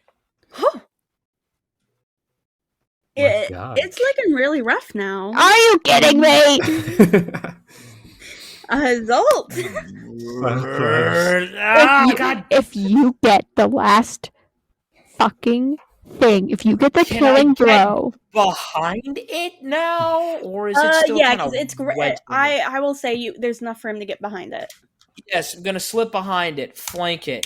A: My God.
D: It's looking really rough now.
C: Are you kidding me?
D: Zolt.
C: If you get the last fucking thing, if you get the
B: Can
C: killing
B: I get
C: blow,
B: behind it now, or is it still
D: Yeah,
B: kind of
D: because it's great.
B: wedged in it?
D: I will say there's enough room to get behind it.
B: Yes, I'm gonna slip behind it, flank it.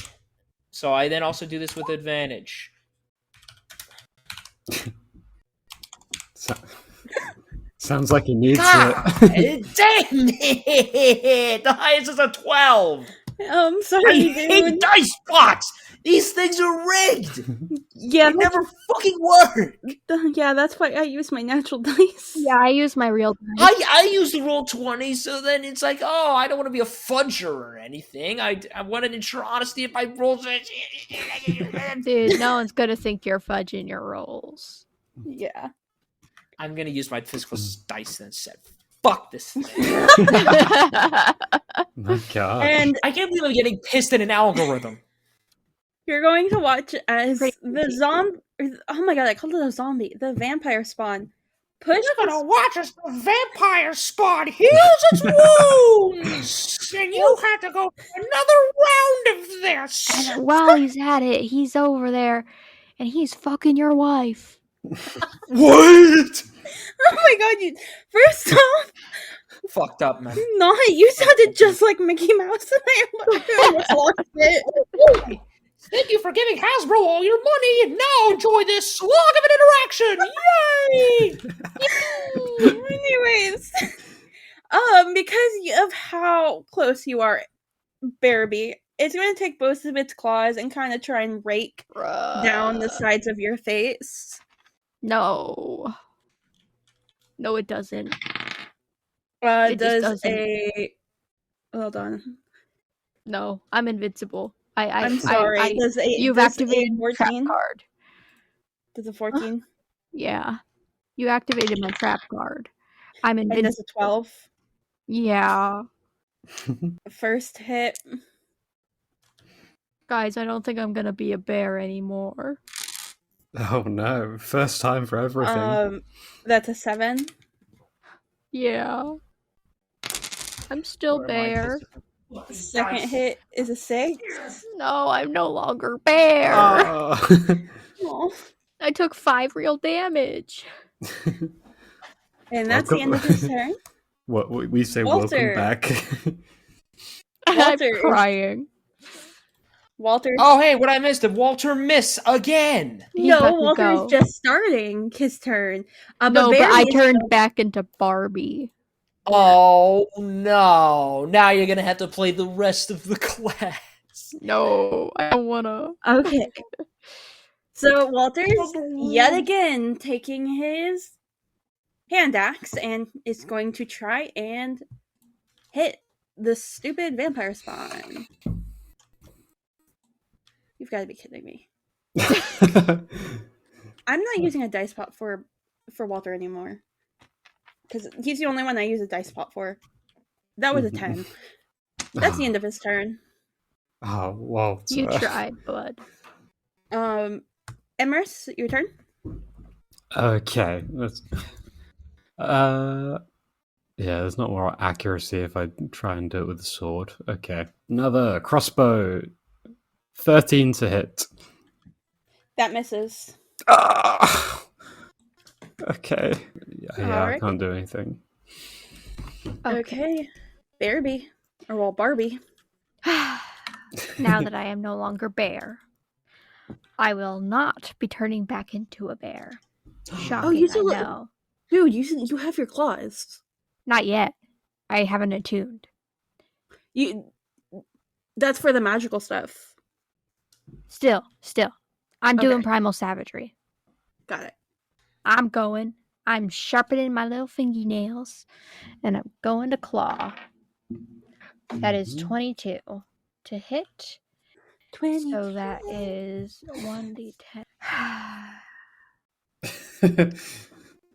B: So I then also do this with advantage.
A: Sounds like he needs
B: God,
A: it.
B: damn it! The highest is a 12.
D: I'm sorry,
B: I
D: dude.
B: hate dice bots. These things are rigged.
D: Yeah,
B: They never fucking work.
D: yeah, that's why I use my natural dice.
C: yeah, I use my real dice.
B: I use the roll 20, so then it's like, oh, I don't want to be a fudger or anything. I want to ensure honesty in my rolls.
C: Dude, no one's gonna think you're fudging your rolls.
D: Yeah.
B: I'm gonna use my physical dice and said, fuck this thing.
A: My God.
D: And
B: I can't believe I'm getting pissed at an algorithm.
D: you're going to watch as
C: Crazy.
D: the zombie. Oh my god, I called it a zombie. The vampire spawn. Push.
B: You're gonna watch as the vampire spawn heals its wounds, and you have to go for another round of this.
C: And while he's at it, he's over there, and he's fucking your wife.
A: What?
D: Oh my god! First off,
B: Fucked up, man.
D: Not you sounded just like Mickey Mouse, and I almost lost it.
B: Thank you for giving Hasbro all your money, and now enjoy this slog of an interaction! Yay!
D: Anyways, because of how close you are, Bahrbee, it's going to take both of its claws and kind of try and rake down the sides of your face.
C: No. No, it doesn't.
D: It
C: just
D: does
C: doesn't.
D: a. Hold on.
C: No, I'm invincible.
D: I'm sorry.
C: You've activated a trap card.
D: Does a 14?
C: Yeah. You activated my trap card. I'm invincible.
D: And does a 12?
C: Yeah.
D: First hit.
C: Guys, I don't think I'm gonna be a bear anymore.
A: Oh no. First time for everything.
D: That's a 7.
C: Yeah. I'm still bear.
D: Second hit is a 6.
C: No, I'm no longer bear.
D: Aw.
C: I took 5 real damage.
D: And that's the end of his turn.
A: What we say,
D: Walter.
A: welcome back.
C: I'm crying.
D: Walter.
B: Oh, hey, what I missed? Did Walter miss again?
D: No, Walter is just starting his turn.
C: No, but I turned back into Bahrbee.
B: Oh, no. Now you're going to have to play the rest of the class.
C: No, I don't want to.
D: Okay. So Walter's yet again taking his hand axe and is going to try and hit the stupid vampire spawn. You've got to be kidding me. I'm not using a dice pot for Walter anymore. Because he's the only one I use a dice pot for. That was a 10. That's the end of his turn.
A: Oh, Walter.
C: You tried, bud.
D: Emrys, your turn.
A: Okay. Yeah, there's not more accuracy if I try and do it with a sword. Okay. Another crossbow. 13 to hit.
D: That misses.
A: Okay. Yeah, I can't do anything.
D: Okay. Bahrbee. Bahrbee.
C: Now that I am no longer bear, I will not be turning back into a bear. Shocking, I know.
D: Dude, you have your claws.
C: Not yet. I haven't attuned.
D: That's for the magical stuff.
C: Still. I'm doing primal savagery.
D: Got it.
C: I'm sharpening my little fingernails, and I'm going to claw. That is 22 to hit.
D: 20.
C: So that is 1d10.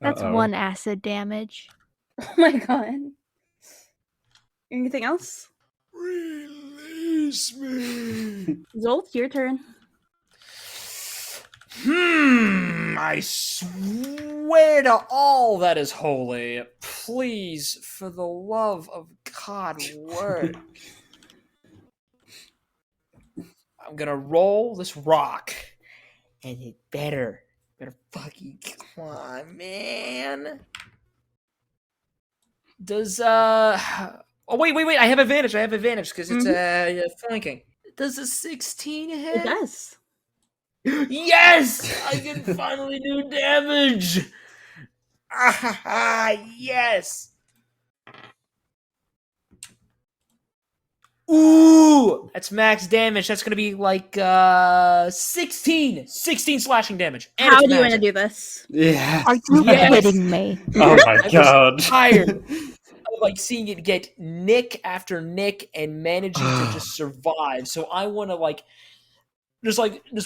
C: That's 1 acid damage.
D: Oh my god. Anything else?
B: Release me.
D: Zolt, your turn.
B: I swear to all that is holy, please, for the love of God, work. I'm gonna roll this rock, and it better fucking come on, man. Does oh wait, I have advantage because it's flanking. Does a 16 hit?
D: It does.
B: Yes! I can finally do damage! Yes! Ooh! That's max damage. That's gonna be like 16 slashing damage. And
D: how do you want to do this?
A: Yeah.
C: Are you kidding me?
A: Oh my god.
B: I'm tired of like seeing it get nick after nick and managing to just survive. So I want to like just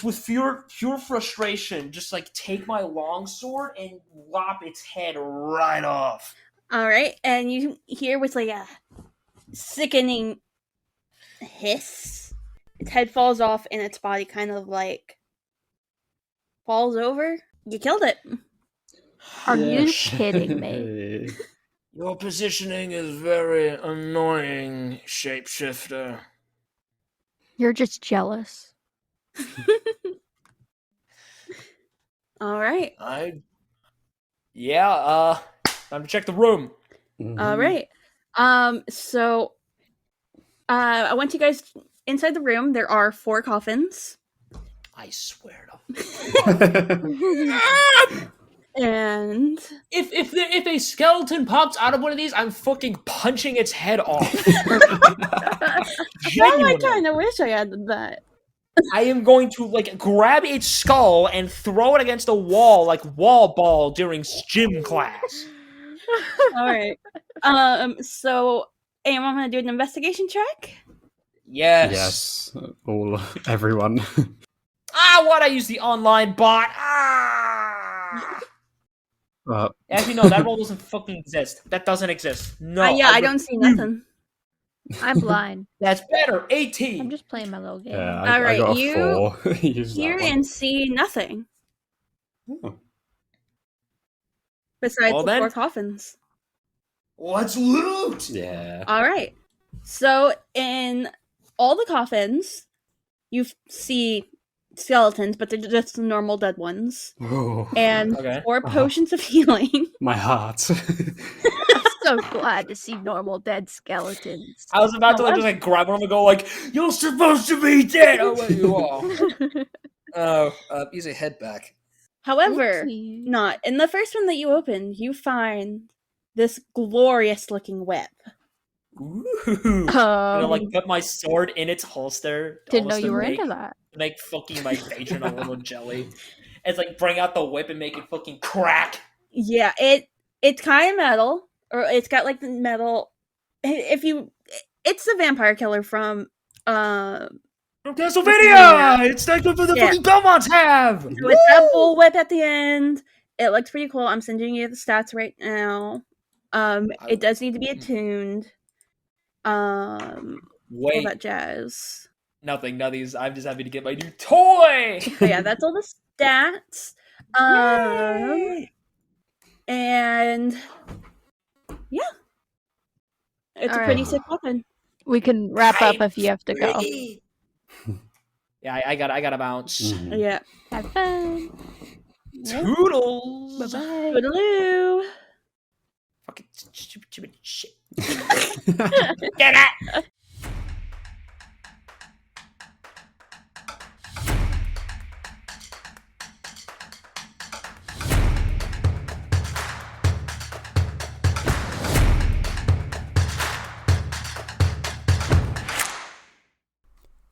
B: with pure frustration, just like take my longsword and lop its head right off.
D: All right, and you hear with like a sickening hiss. Its head falls off, and its body kind of like falls over. You killed it.
C: Are you kidding me?
B: Your positioning is very annoying, shapeshifter.
C: You're just jealous.
D: All right.
B: Time to check the room.
D: All right. So, once you guys inside the room, there are 4 coffins.
B: I swear to.
D: And
B: if a skeleton pops out of one of these, I'm fucking punching its head off.
D: I
B: Genuinely.
D: kind of wish I had that.
B: I am going to like grab its skull and throw it against a wall like wall ball during gym class.
D: All right. So anyone want to do an investigation check?
B: Yes.
A: Yes, everyone.
B: Why'd I use the online bot? Actually, no, that role doesn't fucking exist. That doesn't exist. No.
D: I don't see nothing.
C: I'm blind.
B: That's better. 18.
C: I'm just playing my little game.
A: Yeah,
D: All right,
A: I got a
D: you
A: 4. Use that
D: Hear
A: one.
D: and see nothing
A: Oh.
D: besides
B: Well,
D: the
B: then.
D: 4 coffins.
B: Let's loot.
A: Yeah.
D: All right. So in all the coffins, you see skeletons, but they're just normal dead ones,
A: Oh,
D: and
B: Okay.
D: 4 potions of healing.
A: my heart.
C: I'm so glad to see normal dead skeletons.
B: I was about to just like grab one and go like, "You're supposed to be dead." Oh wait, you are. Use a head back.
D: However,
C: Oopsie.
D: not in the first one that you open, you find this glorious looking whip.
B: Ooh. I'm gonna like
C: Um,
B: put my sword in its holster.
C: didn't know
B: almost
C: you
B: to
C: were
B: make,
C: into that.
B: Make fucking my patron a little jelly. It's like bring out the whip and make it fucking crack.
D: Yeah, it's kind of metal, or it's got like the metal. If you, it's the vampire killer from
B: From Castlevania! It's that good for the
D: Yeah.
B: fucking Belmonts have!
D: So it's that bull whip at the end. It looks pretty cool. I'm sending you the stats right now. It does need to be attuned. All
B: Wait,
D: that jazz.
B: nothing. I'm just happy to get my new toy!
D: But yeah, that's all the stats. And yeah, it's a pretty
C: Alright.
D: sick weapon.
C: We can wrap up if you have to go.
B: Yeah, I gotta bounce.
A: Mhm.
D: Yeah.
C: Have fun.
B: Toodles!
C: Bye-bye.
D: Toodaloo.
B: Fucking stupid shit. Get it!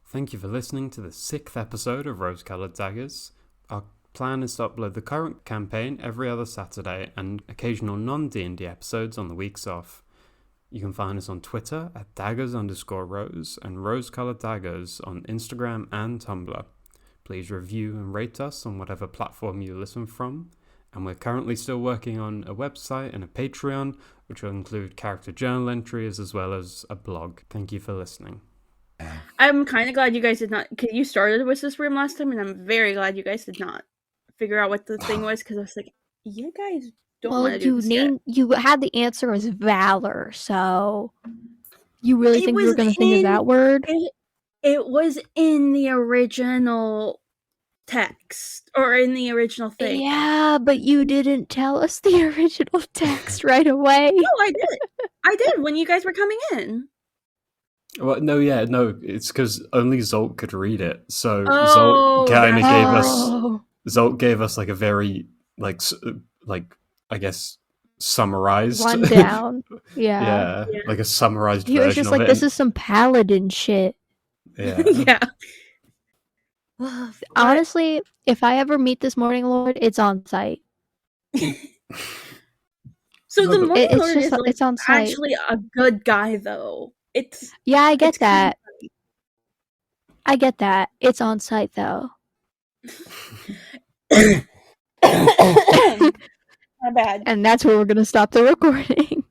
A: Thank you for listening to the 6th episode of Rose Colored Daggers. Our plan is to upload the current campaign every other Saturday and occasional non-D&D episodes on the weeks off. You can find us on Twitter at daggers_rose and rose-colored daggers on Instagram and Tumblr. Please review and rate us on whatever platform you listen from. And we're currently still working on a website and a Patreon, which will include character journal entries as well as a blog. Thank you for listening.
D: I'm kind of glad you guys did not. Cause you started with this room last time, and I'm very glad you guys did not figure out what the thing was. Because I was like, you guys don't
C: Well,
D: want to do this yet.
C: you had the answer as valor, so you really
D: It
C: think we were
D: was
C: going to think of that word?
D: It was in the original text or in the original thing.
C: Yeah, but you didn't tell us the original text right away.
D: No, I did. I did when you guys were coming in.
A: Well, no, it's because only Zolt could read it. So
D: Oh,
A: Zolt kind of
D: that's
A: gave
D: right.
A: us. Zolt gave us like a very like I guess summarized
C: Rundown. Yeah.
A: yeah, like a summarized
C: He
A: version
C: was just
A: of
C: like,
A: it.
C: this is some paladin shit.
A: Yeah.
D: Yeah.
C: Honestly, if I ever meet this Morning Lord, it's on site.
D: So the
A: No, but-
D: Morning
C: It's
D: Lord
C: just
D: is like
C: it's on site.
D: actually a good guy, though.
C: Yeah, I get
D: it's kind of
C: that. I get that. It's on site though.
D: My bad.
C: And that's where we're gonna stop the recording.